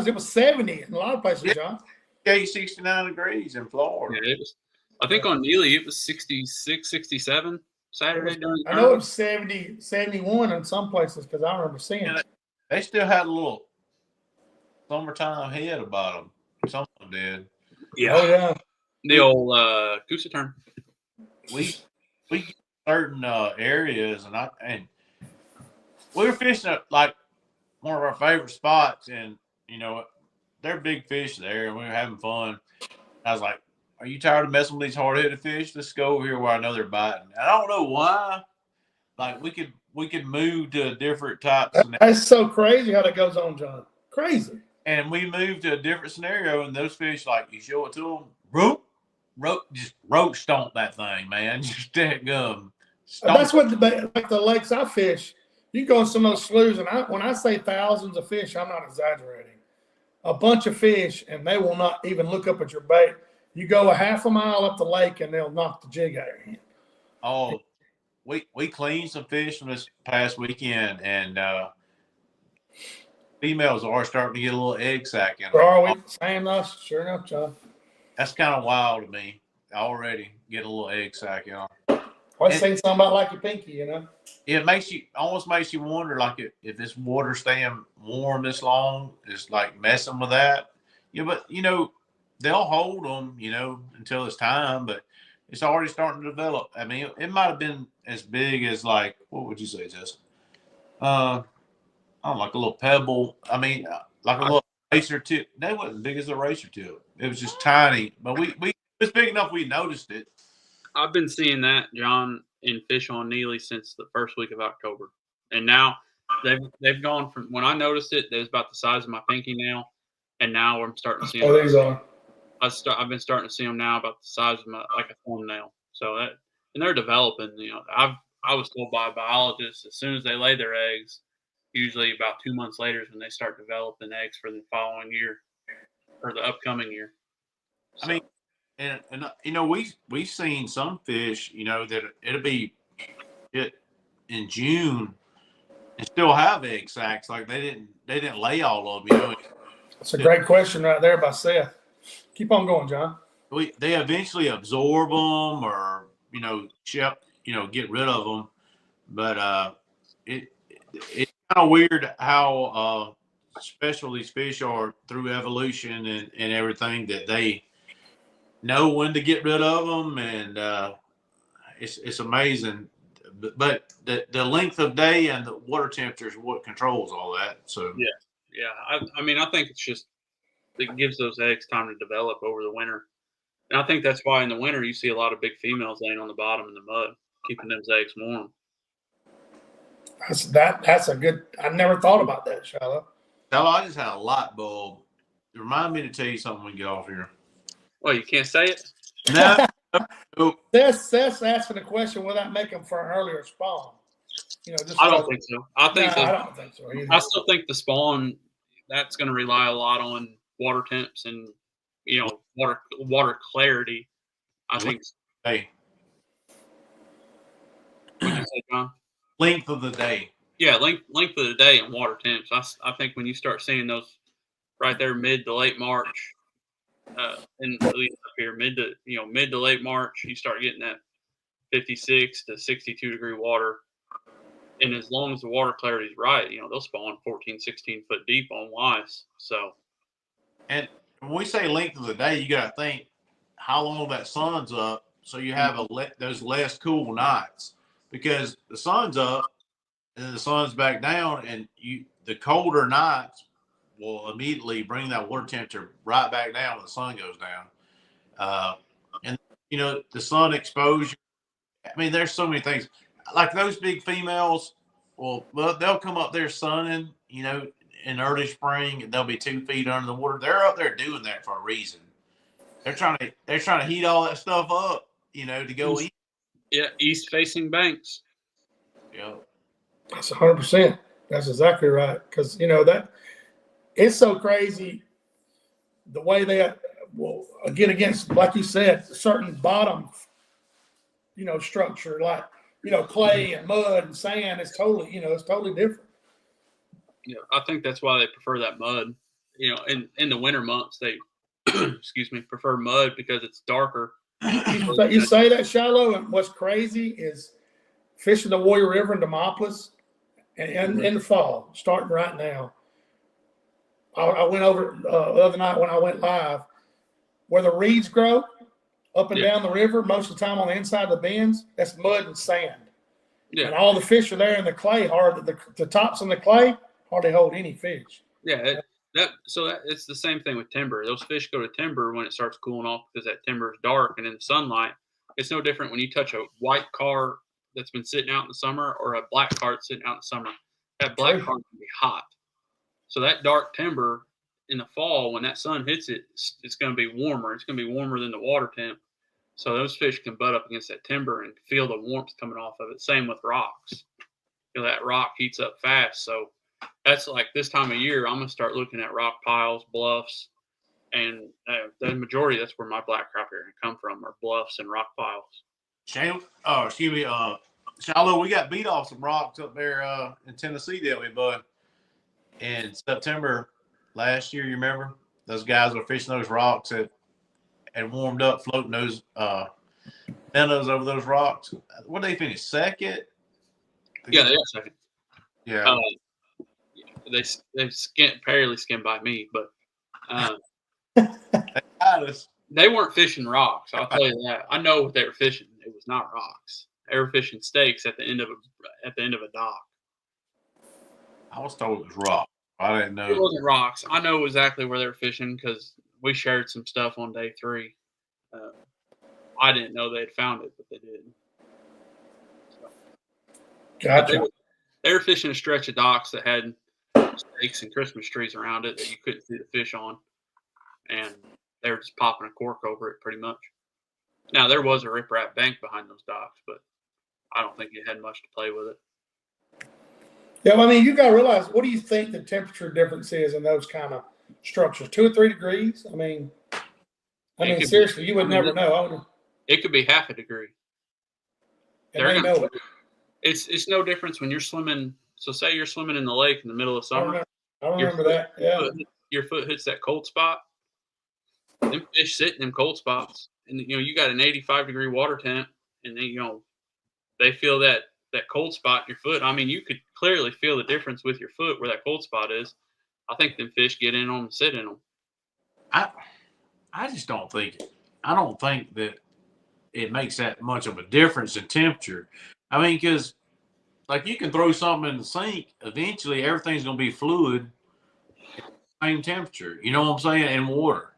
It was 70 in a lot of places, John. Yeah, 69 degrees in Florida. Yeah, it was. I think on Neely it was 66, 67 Saturday. I know it was 70, 71 in some places because I remember seeing it. They still had a little summertime head about them. Some of them did. Yeah. Oh yeah. The old Coosa term. We certain areas and we were fishing at like one of our favorite spots, and they're big fish there, and we were having fun. I was like, "Are you tired of messing with these hard-headed fish? Let's go over here where I know they're biting." And I don't know why. Like we could move to a different type. That's so crazy how that goes on, John. Crazy. And we moved to a different scenario, and those fish, like you show it to them, just roach stomp that thing, man. Just that gum. That's what like the lakes I fish. You go in some of those sloughs, and when I say thousands of fish, I'm not exaggerating. A bunch of fish, and they will not even look up at your bait. You go a half a mile up the lake, and they'll knock the jig out of your hand. Oh, we cleaned some fish from this past weekend, and females are starting to get a little egg sac in them. Are we? Same enough, sure enough, John. That's kind of wild to me. I already get a little egg sac in them. I was saying something about like your pinky, you know. It almost makes you wonder, like if this water staying warm this long is like messing with that. Yeah, but they'll hold them, until it's time. But it's already starting to develop. I mean, it might have been as big as like, what would you say, Justin? Like a little pebble. I mean, like a little racer tip. They wasn't big as a racer tip. It was just tiny, but it was big enough we noticed it. I've been seeing that, John, in fish on Neely since the first week of October, and now they've gone from when I noticed it, was about the size of my pinky nail, and now I'm starting to see them. Oh, these are. I've been starting to see them now about the size of like a thumbnail. So and they're developing. I was told by biologists as soon as they lay their eggs, usually about 2 months later is when they start developing eggs for the following year or the upcoming year. So. I mean. And we've seen some fish, that it'll be in June and still have egg sacs. Like they didn't lay all of them. That's a great question right there by Seth. Keep on going, John. They eventually absorb them or get rid of them, but it's kind of weird how special these fish are through evolution and everything that they know when to get rid of them, and it's amazing. But the length of day and the water temperature is what controls all that. So yeah. I mean, I think it's just it gives those eggs time to develop over the winter, and I think that's why in the winter you see a lot of big females laying on the bottom in the mud, keeping those eggs warm. That's a good. I never thought about that, Shilo. I just had a light bulb. Remind me to tell you something when we get off here. Well, you can't say it. No. Seth's asking the question without making for an earlier spawn. Just I don't think so. I don't think so either. I still think the spawn that's going to rely a lot on water temps and water clarity. I think. Hey, what did you say, John? Length of the day. Yeah, length of the day and water temps. I think when you start seeing those right there, mid to late March, and at least up here, mid to late March, you start getting that 56 to 62 degree water. And as long as the water clarity is right, they'll spawn 14, 16 foot deep on lice. So, and when we say length of the day, you got to think how long that sun's up, so you have those less cool nights, because the sun's up and then the sun's back down, and the colder nights will immediately bring that water temperature right back down when the sun goes down. And the sun exposure. I mean, there's so many things. Like those big females, well, they'll come up there sunning, in early spring, and they'll be 2 feet under the water. They're up there doing that for a reason. They're trying to heat all that stuff up, to go eat. Yeah, east facing banks. Yeah, that's 100%. That's exactly right. Because that it's so crazy the way they will get against, like you said, certain bottom, structure like. Clay and mud and sand is totally, it's totally different. Yeah, I think that's why they prefer that mud. In the winter months, they, prefer mud because it's darker. You say that, Shilo, and what's crazy is fishing the Warrior River in Demopolis and in the fall, starting right now. I went over the other night when I went live, where the reeds grow, up and down the river, most of the time on the inside of the bends, that's mud and sand. Yeah. And all the fish are there in the clay, the tops in the clay hardly hold any fish. Yeah, it's the same thing with timber. Those fish go to timber when it starts cooling off because that timber is dark and in the sunlight. It's no different when you touch a white car that's been sitting out in the summer or a black car that's sitting out in the summer. That black car can be hot. So that dark timber in the fall, when that sun hits it, it's going to be warmer. It's going to be warmer than the water temp. So those fish can butt up against that timber and feel the warmth coming off of it. Same with rocks. That rock heats up fast. So that's like this time of year, I'm going to start looking at rock piles, bluffs, and the majority, that's where my black crappie are going to come from, are bluffs and rock piles. Shilo, we got beat off some rocks up there in Tennessee, didn't we, bud? In September last year, you remember? Those guys were fishing those rocks and warmed up, floating those minnows over those rocks. What did they finish? Second? Yeah, they got second. Yeah. They barely skimmed by me, but they weren't fishing rocks. I'll tell you that. I know what they were fishing. It was not rocks. They were fishing stakes at the end of a dock. I was told it was rock. I didn't know. It wasn't rocks. I know exactly where they were fishing because we shared some stuff on day 3. I didn't know they had found it, but they did. So. Gotcha. They were fishing a stretch of docks that had stakes and Christmas trees around it that you couldn't see the fish on, and they were just popping a cork over it pretty much. Now, there was a riprap bank behind those docks, but I don't think it had much to play with it. Yeah, well, I mean, you got to realize, what do you think the temperature difference is in those kind of structures? 2 or 3 degrees? I mean, seriously, you would never know. It could be half a degree. And they know it. It's no difference when you're swimming. So say you're swimming in the lake in the middle of summer. I remember that. Yeah. Your foot hits that cold spot. Them fish sit in them cold spots. And, you got an 85 degree water temp. And then, they feel that cold spot in your foot. I mean, you could clearly feel the difference with your foot where that cold spot is. I think them fish get in them and sit in them. I just don't think I don't think that it makes that much of a difference in temperature. I mean, because like you can throw something in the sink, eventually everything's going to be fluid, same temperature. You know what I'm saying? And water.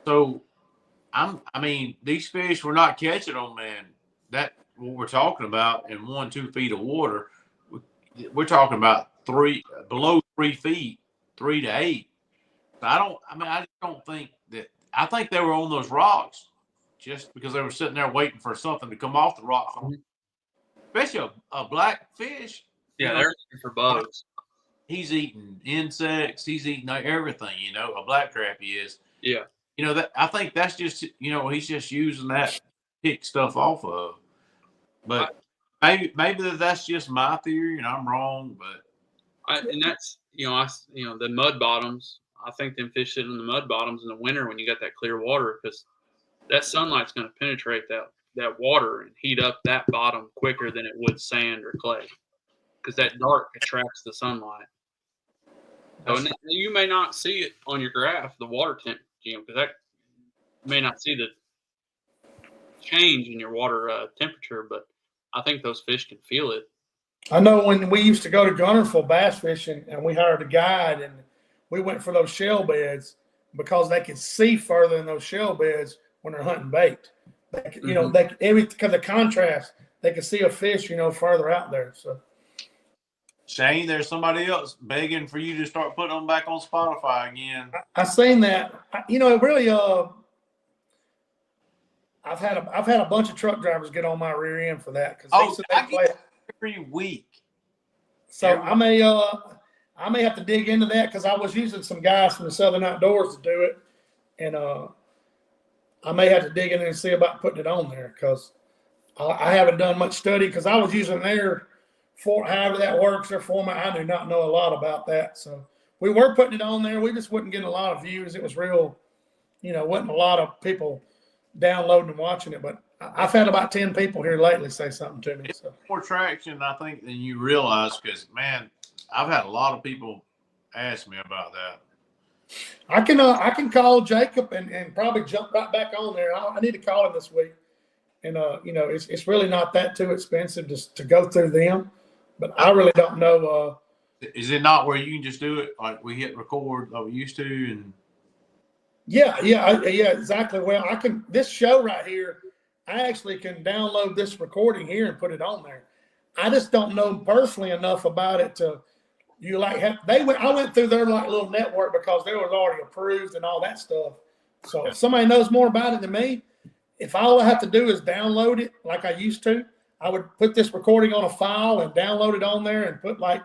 So I mean, these fish we're not catching them, man. That what we're talking about in 1-2 feet of water. We're talking about below 3 feet, 3 to 8. I just don't think that. I think they were on those rocks just because they were sitting there waiting for something to come off the rock. Especially a black fish. Yeah, they're looking for bugs. He's eating insects. He's eating everything. A black crappie is. Yeah. That I think that's just he's just using that to pick stuff off of. But maybe that's just my theory and I'm wrong. But and that's the mud bottoms. I think them fish sitting in the mud bottoms in the winter when you got that clear water, because that sunlight's going to penetrate that water and heat up that bottom quicker than it would sand or clay, because that dark attracts the sunlight. So, and you may not see it on your graph, the water temp, because that you may not see the change in your water temperature, but I think those fish can feel it. I know when we used to go to Gunnersville bass fishing and we hired a guide and we went for those shell beds because they could see further in those shell beds when they're hunting bait. Because of contrast, they could see a fish, further out there. So, Shane, there's somebody else begging for you to start putting them back on Spotify again. I seen that. It really. I've had a bunch of truck drivers get on my rear end for that because they play every week. So I may have to dig into that because I was using some guys from the Southern Outdoors to do it, and I may have to dig in there and see about putting it on there because I haven't done much study because I was using their however that works, their format. I do not know a lot about that, so we were putting it on there. We just wasn't getting a lot of views. It was real, wasn't a lot of people downloading and watching it, but I've had about 10 people here lately say something to me. So. More traction, I think, than you realize because, man, I've had a lot of people ask me about that. I can call Jacob and probably jump right back on there. I need to call him this week. And, it's really not that too expensive to go through them, but I really don't know. Is it not where you can just do it like we hit record like we used to? And Yeah, exactly. Well, this show right here, I actually can download this recording here and put it on there. I just don't know personally enough about it I went through their little network because they was already approved and all that stuff. So if somebody knows more about it than me, if all I have to do is download it like I used to, I would put this recording on a file and download it on there and put like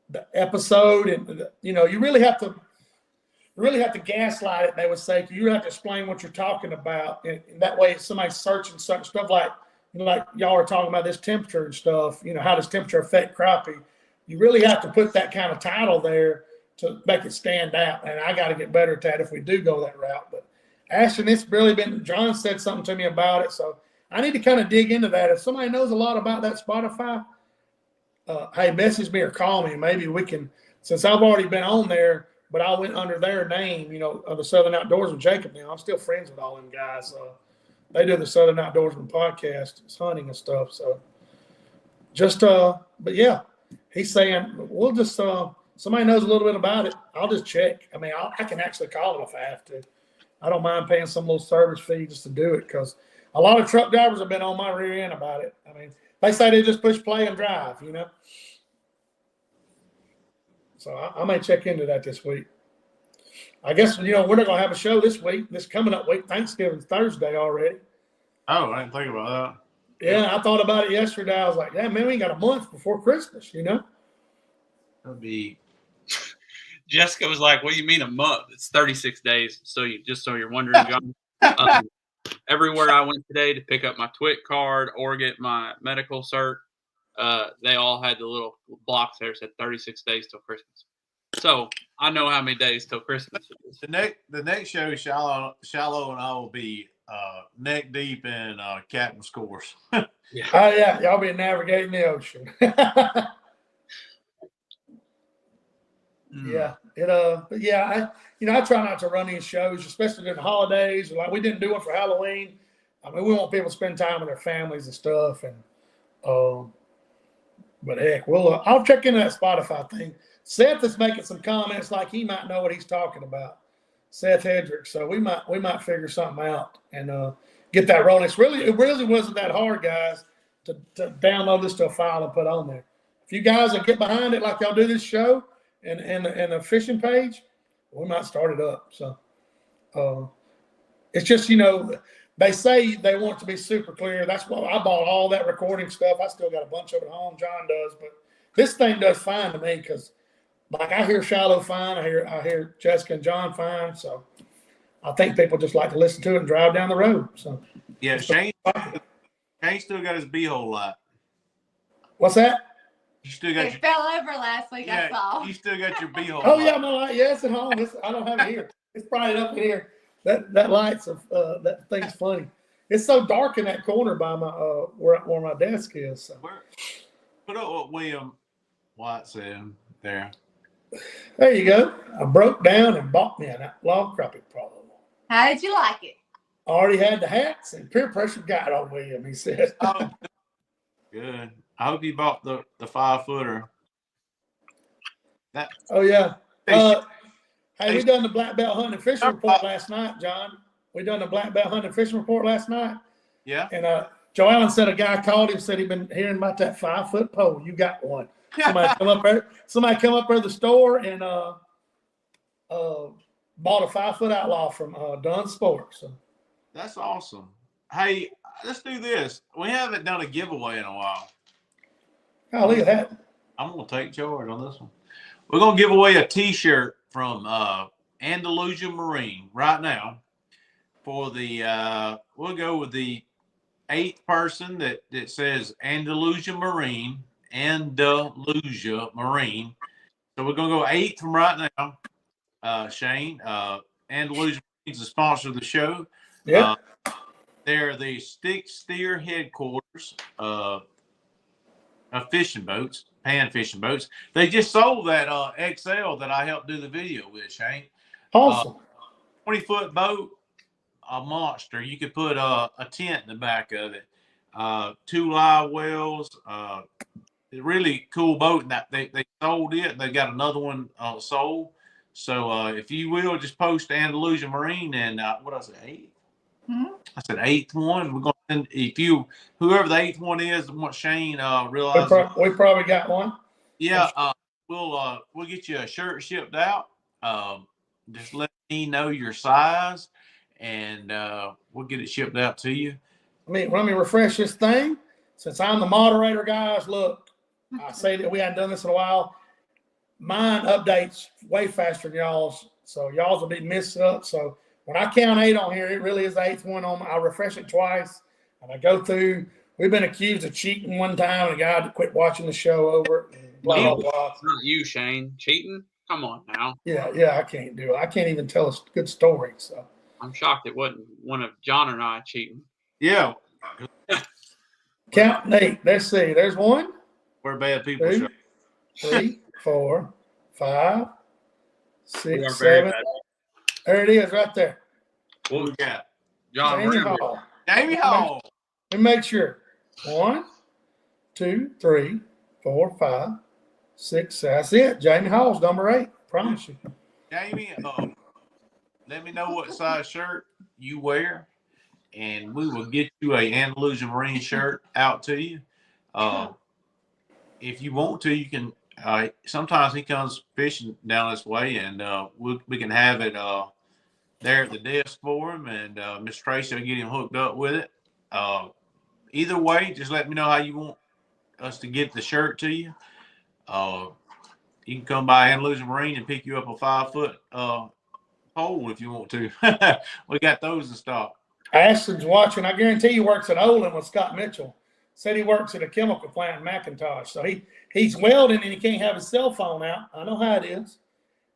the episode and you really have to gaslight it. They would say you have to explain what you're talking about, and that way, if somebody's searching certain stuff like y'all are talking about this temperature and stuff, how does temperature affect crappie? You really have to put that kind of title there to make it stand out. And I got to get better at that if we do go that route. But Ashton, it's really been. John said something to me about it, so I need to kind of dig into that. If somebody knows a lot about that Spotify, hey, message me or call me. Maybe we can. Since I've already been on there. But I went under their name, of the Southern Outdoorsman Jacob now. I'm still friends with all them guys. They do the Southern Outdoorsman podcast, it's hunting and stuff. So but yeah, he's saying, we'll just, somebody knows a little bit about it. I'll just check. I mean, I can actually call them if I have to. I don't mind paying some little service fee just to do it because a lot of truck drivers have been on my rear end about it. I mean, they say they just push play and drive, So I may check into that this week. I guess, we're not going to have a show this week, this coming up week. Thanksgiving's Thursday already. Oh, I didn't think about that. Yeah, I thought about it yesterday. I was like, yeah, man, we ain't got a month before Christmas, That'd be. Jessica was like, what do you mean a month? It's 36 days. So you're wondering, John. Everywhere I went today to pick up my TWIC card or get my medical cert, they all had the little blocks there that said 36 days till Christmas. So I know how many days till Christmas it is. The next show, Shallow and I will be neck deep in captain scores. Yeah. Oh yeah, y'all be navigating the ocean. Yeah, But yeah, I try not to run these shows, especially during the holidays. Like we didn't do it for Halloween. I mean, we want people to spend time with their families and stuff. And but heck, I'll check into that Spotify thing. Seth is making some comments like he might know what he's talking about. Seth Hedrick. So we might figure something out and get that rolling. It really wasn't that hard, guys, to download this to a file and put on there. If you guys will get behind it like y'all do this show and the fishing page, we might start it up. So it's just, they say they want it to be super clear. That's why I bought all that recording stuff. I still got a bunch of it at home. John does, but this thing does fine to me because, like, I hear Shiloh fine. I hear Jessica and John fine. So I think people just like to listen to it and drive down the road. So yeah, Shane still got his beehole light. What's that? You still got it fell over last week. I saw. You still got your beehole. Oh yeah, my light. Yeah, it's at home. I don't have it here. It's probably up in here. That light's that thing's funny. It's so dark in that corner by my where my desk is. So. Put up what William White said there. There you go. I broke down and bought me a log crappie problem. How did you like it? I already had the hats and peer pressure got on William. He said. Oh, good. I hope you bought the 5-footer. Oh yeah. Hey, we done the black belt hunting and fishing report last night, John. We done the black belt hunting and fishing report last night. Yeah. And Joe Allen said a guy called him, said he'd been hearing about that 5-foot pole. You got one. Somebody come up there to the store and bought a 5-foot outlaw from Dunn Sports. So. That's awesome. Hey, let's do this. We haven't done a giveaway in a while. Oh, look at that. I'm going to take charge on this one. We're going to give away a T-shirt from Andalusia Marine right now for the we'll go with the 8th person that says Andalusia Marine. Andalusia Marine. So we're going to go 8th from right now. Shane, Andalusia Marine is the sponsor of the show. Yeah. They're the stick steer headquarters of fishing boats, pan fishing boats. They just sold that XL that I helped do the video with, Shane. Awesome. 20-foot boat, a monster. You could put a tent in the back of it. 2 live wells. Really cool boat. And they sold it. They got another one sold. So if you will, just post Andalusia Marine and what I said, 8th? Mm-hmm. I said 8th one. We're going to whoever the 8th one is, what Shane realizes. We probably got one. Yeah, we'll get you a shirt shipped out. Just let me know your size, and we'll get it shipped out to you. Let me refresh this thing. Since I'm the moderator, guys, look, I say that we hadn't done this in a while. Mine updates way faster than y'all's, so y'all's will be mixed up. So when I count 8 on here, it really is the 8th one on. I refresh it twice, and I go through. We've been accused of cheating one time, and a guy quit watching the show over it. And blah blah blah. It's not you, Shane. Cheating? Come on now. Yeah, I can't do it. I can't even tell a good story. So I'm shocked it wasn't one of John and I cheating. Yeah. Count 8. Let's see. There's 1. We're bad people. 2, 3, 4, 5, 6, 7. Very bad. There it is, right there. What we got? John, Jamie Hall. Jamie Hall. Let me make sure. 1, 2, 3, 4, 5, 6. That's it. Jamie Hall's number 8. Promise you. Jamie, let me know what size shirt you wear, and we will get you a Andalusia Marine shirt out to you. If you want to, you can. Sometimes he comes fishing down this way, and we can have it there at the desk for him, and Miss Tracy will get him hooked up with it. Either way, just let me know how you want us to get the shirt to you. You can come by Andalusia Marine and pick you up a 5-foot pole if you want to. We got those in stock. Ashton's watching. I guarantee he works at Olin with Scott Mitchell. Said he works at a chemical plant in McIntosh. So he's welding and he can't have his cell phone out. I know how it is.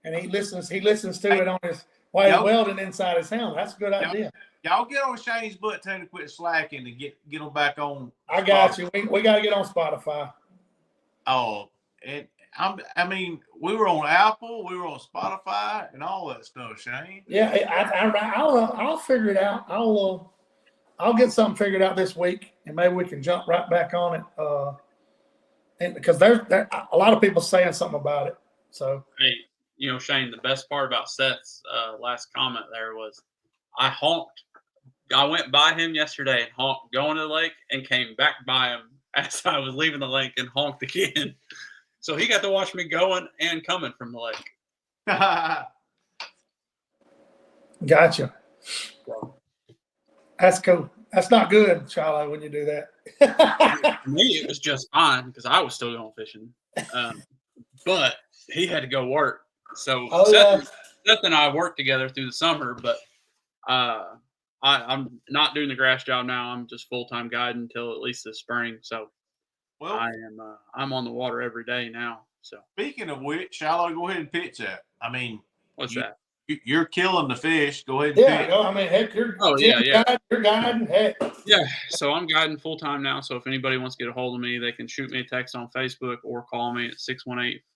And he listens to it on his while he's welding inside his helmet. That's a good idea. Y'all get on Shane's butt, tell him to quit slacking and get them back on. I got you. We got to get on Spotify. Oh, and I mean, we were on Apple, we were on Spotify, and all that stuff, Shane. Yeah, I'll figure it out. I'll get something figured out this week, and maybe we can jump right back on it. And because there's a lot of people saying something about it. So hey, Shane, the best part about Seth's last comment there was I honked. I went by him yesterday and honked going to the lake, and came back by him as I was leaving the lake and honked again. So he got to watch me going and coming from the lake. Gotcha. That's cool. That's not good, Shilo, when you do that. For me, it was just fine because I was still going fishing. But he had to go work. So Seth and I worked together through the summer, but I'm not doing the grass job now. I'm just full-time guiding until at least this spring. So well, I'm on the water every day now. So speaking of which, Shilo, go ahead and pitch that. I mean, what's that? You're killing the fish. Go ahead and pitch. I mean, heck, you're guiding. Heck. Yeah, so I'm guiding full-time now. So if anybody wants to get a hold of me, they can shoot me a text on Facebook or call me at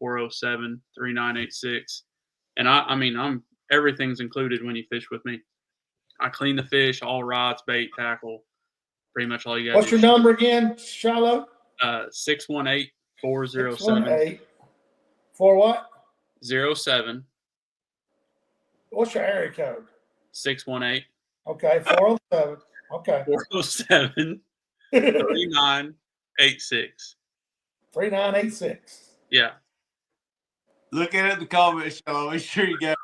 618-407-3986. And I'm everything's included when you fish with me. I clean the fish, all rods, bait, tackle, pretty much all you got. What's your number again, Shilo? 618-407. For what? 07. What's your area code? 618. Okay, 407. Okay. 407 3986. 3986. Yeah. Looking at the comments, Sean. Make sure you got.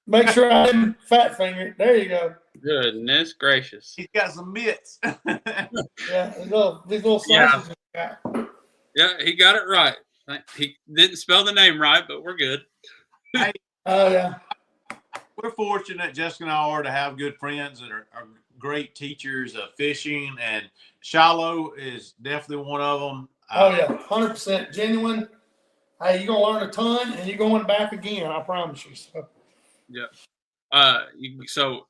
Make sure I didn't fat finger it. There you go. Goodness gracious. He's got some mitts. Yeah, these little sausages. Yeah, he got it right. He didn't spell the name right, but we're good. Hey, yeah. We're fortunate, Jessica and I are, to have good friends that are great teachers of fishing, and Shilo is definitely one of them. Oh, yeah, 100% genuine. Hey, you're going to learn a ton, and you're going back again, I promise you. So. Yeah. So,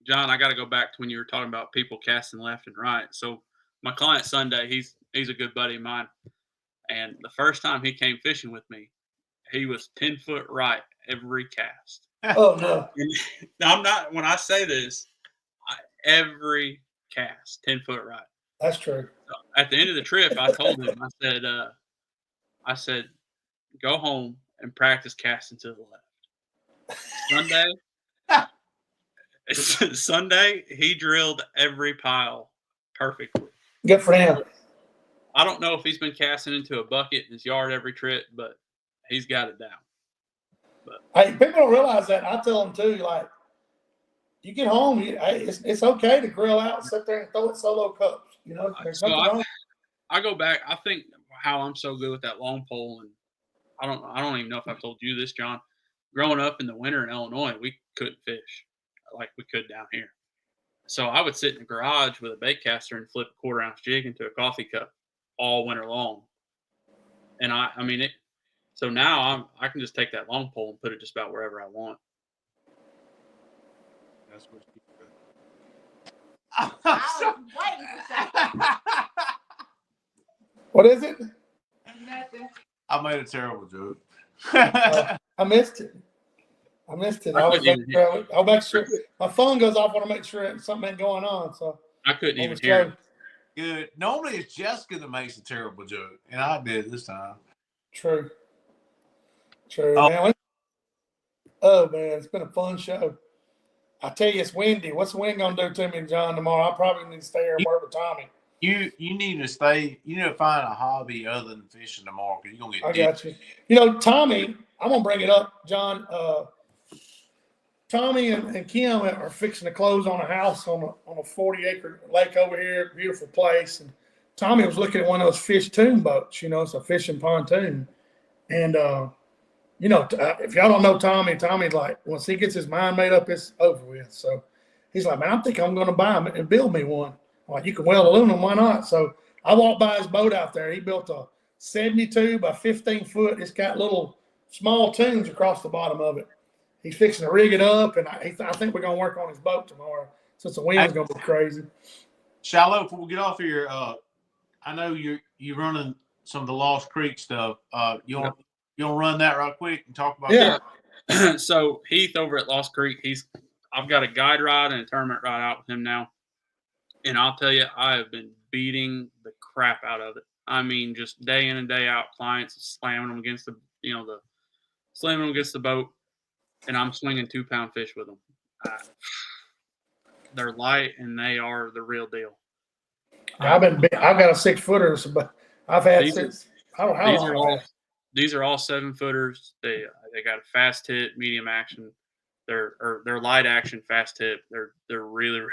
John, I got to go back to when you were talking about people casting left and right. So, my client Sunday, he's a good buddy of mine, and the first time he came fishing with me, he was 10 foot right every cast. Oh, no. I'm not, when I say this, every cast, 10 foot right. That's true. So at the end of the trip, I told him, I said, go home and practice casting to the left. Sunday, he drilled every pile perfectly. Good for him. I don't know if he's been casting into a bucket in his yard every trip, but he's got it down. But hey, people don't realize that. I tell them too, like, you get home, it's okay to grill out and sit there and throw it solo cups. You know, there's nothing wrong. I go back. I think how I'm so good with that long pole, and I don't even know if I've told you this, John. Growing up in the winter in Illinois, we couldn't fish like we could down here. So I would sit in the garage with a bait caster and flip a 1/4 ounce jig into a coffee cup all winter long. And so now I can just take that long pole and put it just about wherever I want. That's what you do. What is it? Nothing. I made a terrible joke. I missed it. I'll make sure my phone goes off when I make sure something ain't going on. So I couldn't even hear it. Good. Normally it's Jessica that makes a terrible joke, and I did this time. True, man. Oh man, it's been a fun show. I tell you, it's windy. What's the wind gonna do to me, John, tomorrow? I probably need to stay here and work with Tommy. You need to stay. You need to find a hobby other than fishing tomorrow, because you're gonna get. I got you. You know, Tommy. I'm gonna bring it up, John. Tommy and Kim are fixing to close on a house on a 40-acre lake over here. Beautiful place. And Tommy was looking at one of those fish tune boats. You know, it's a fishing pontoon. And you know, if y'all don't know Tommy's like, once he gets his mind made up, it's over with. So he's like, man, I think I'm going to buy him and build me one. I'm like, you can weld aluminum, why not? So I walked by his boat out there. He built a 72 by 15 foot. It's got little small tunes across the bottom of it. He's fixing to rig it up, and I think we're going to work on his boat tomorrow since the wind's going to be crazy. Shilo, before we get off here, I know you're running some of the Lost Creek stuff. You'll run that right quick and talk about Yeah. So Heath over at Lost Creek, I've got a guide ride and a tournament ride out with him now. And I'll tell you, I have been beating the crap out of it. I mean, just day in and day out, clients slamming them against slamming them against the boat, and I'm swinging 2-pound fish with them. They're light and they are the real deal. I've got a 6-footer, but I've had six. I don't know how long. These are all 7-footers. They got a fast hit, medium action. They're light action, fast hit. They're really.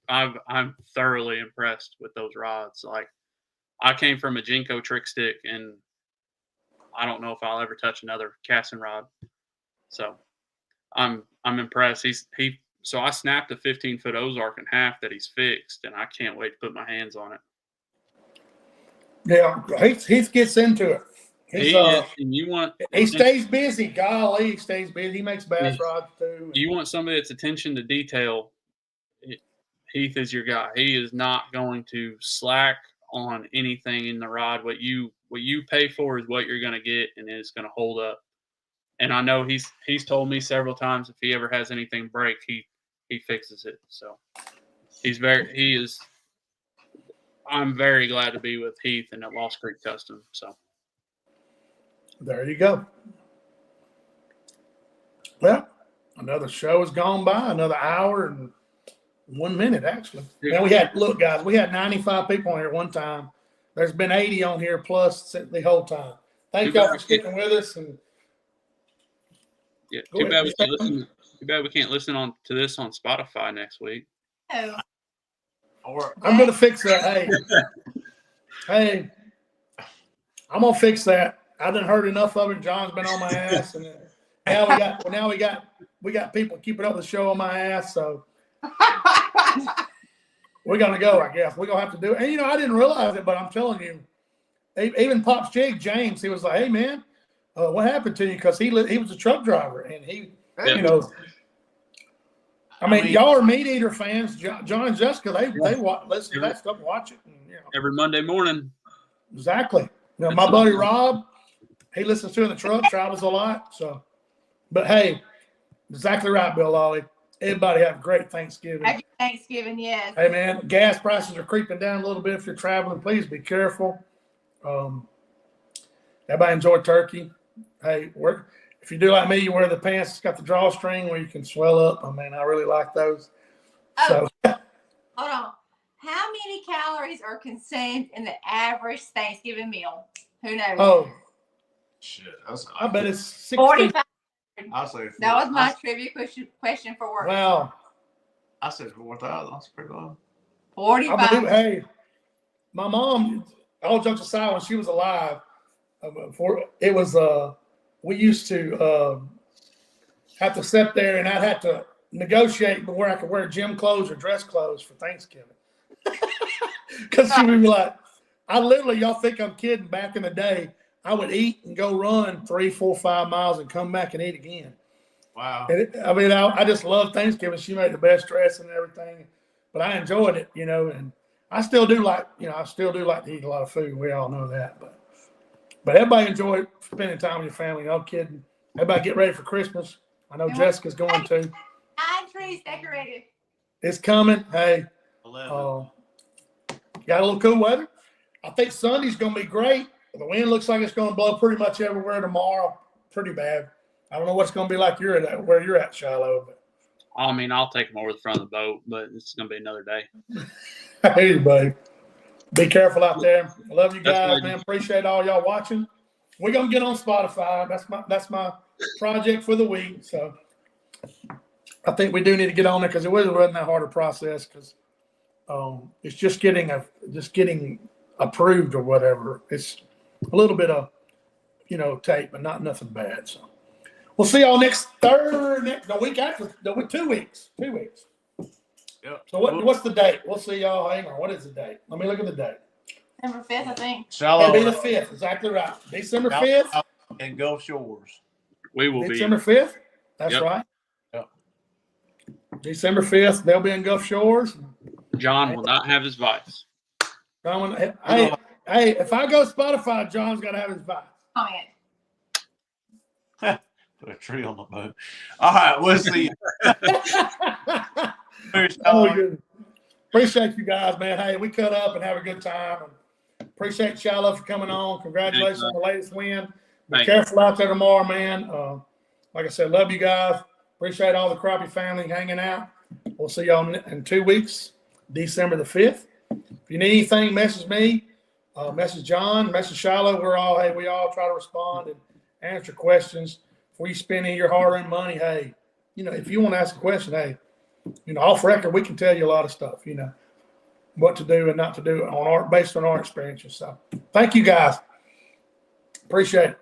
I'm thoroughly impressed with those rods. Like, I came from a Jinko trick stick, and I don't know if I'll ever touch another casting rod. So, I'm impressed. So I snapped a 15-foot Ozark in half that he's fixed, and I can't wait to put my hands on it. Yeah, he gets into it. He stays busy. Golly, he stays busy. He makes bass rods too. You want somebody that's attention to detail. Heath is your guy. He is not going to slack on anything in the rod. What you pay for is what you're going to get, and it's going to hold up. And I know he's told me several times if he ever has anything break, he fixes it. So I'm very glad to be with Heath and at Lost Creek Custom. So there you go. Well, another show has gone by, another hour and 1 minute, actually. Now we had 95 people on here at one time. There's been 80 on here plus the whole time. Thank y'all for sticking with us. And yeah, too bad we can't listen to this on Spotify next week. Oh. I'm gonna fix that. Hey, I'm gonna fix that. I done heard enough of it. John's been on my ass, and now we got people keeping up the show on my ass. So we're gonna go. I guess we're gonna have to do it. And I didn't realize it, but I'm telling you, even Pop's Jig James, he was like, "Hey man, what happened to you?" Because he was a truck driver, and I mean, y'all are Meat Eater fans. John and Jessica, they listen to that stuff, watch it. And, every Monday morning. Exactly. My buddy Rob, he listens to it in the truck, travels a lot. So, but hey, exactly right, Bill Lawley. Everybody have a great Thanksgiving. Happy Thanksgiving, yes. Hey man, gas prices are creeping down a little bit if you're traveling. Please be careful. Everybody enjoy turkey. Hey, if you do like me, you wear the pants. It's got the drawstring where you can swell up. I mean, I really like those. Oh, hold on. How many calories are consumed in the average Thanksgiving meal? Who knows? Oh, shit. I bet it's 60. 45. I'll say that was my trivia question for work. Wow. I said 4,000. That's pretty low. 45. Hey, my mom, all jokes aside, when she was alive, we used to have to sit there, and I'd have to negotiate where I could wear gym clothes or dress clothes for Thanksgiving. Because she would be like, y'all think I'm kidding, back in the day, I would eat and go run 3, 4, 5 miles and come back and eat again. Wow. And I just love Thanksgiving. She made the best dressing and everything, but I enjoyed it, and I still do like to eat a lot of food. We all know that, but everybody enjoy spending time with your family. No kidding. Everybody get ready for Christmas. I know Jessica's going to. 9 trees decorated. It's coming. Hey, 11. Got a little cool weather. I think Sunday's going to be great. The wind looks like it's going to blow pretty much everywhere tomorrow. Pretty bad. I don't know what's going to be like where you're at, Shilo. But I mean, I'll take them over the front of the boat, but it's going to be another day. Hey, buddy. Be careful out there. I love you guys, man. Appreciate all y'all watching. We're going to get on Spotify. That's my project for the week. So I think we do need to get on there because it wasn't that hard a process because it's just getting approved or whatever. It's a little bit of, tape, but nothing bad. So we'll see y'all the week after, 2 weeks. 2 weeks. Yep. So what's the date? We'll see y'all. Hang on. What is the date? Let me look at the date. December 5th, I think. It'll be the 5th. Exactly right. December 5th. And Gulf Shores. We will be. December 5th. That's right. Yep. December 5th. They'll be in Gulf Shores. John will not have his vice. Hey, Hey, if I go Spotify, John's got to have his vice. Comment. Put a tree on the boat. All right, we'll see you. Oh, good. Appreciate you guys, man. Hey, we cut up and have a good time. Appreciate Shilo for coming on. Congratulations on the latest win. Be careful out there tomorrow, man. Like I said, love you guys. Appreciate all the Crappie family hanging out. We'll see y'all in 2 weeks, December the 5th. If you need anything, message me, message John, message Shilo. We all try to respond and answer questions. Before you spend any of your hard-earned money, hey, if you want to ask a question, hey, off record, we can tell you a lot of stuff, what to do and not to do based on our experiences. So thank you guys. Appreciate it.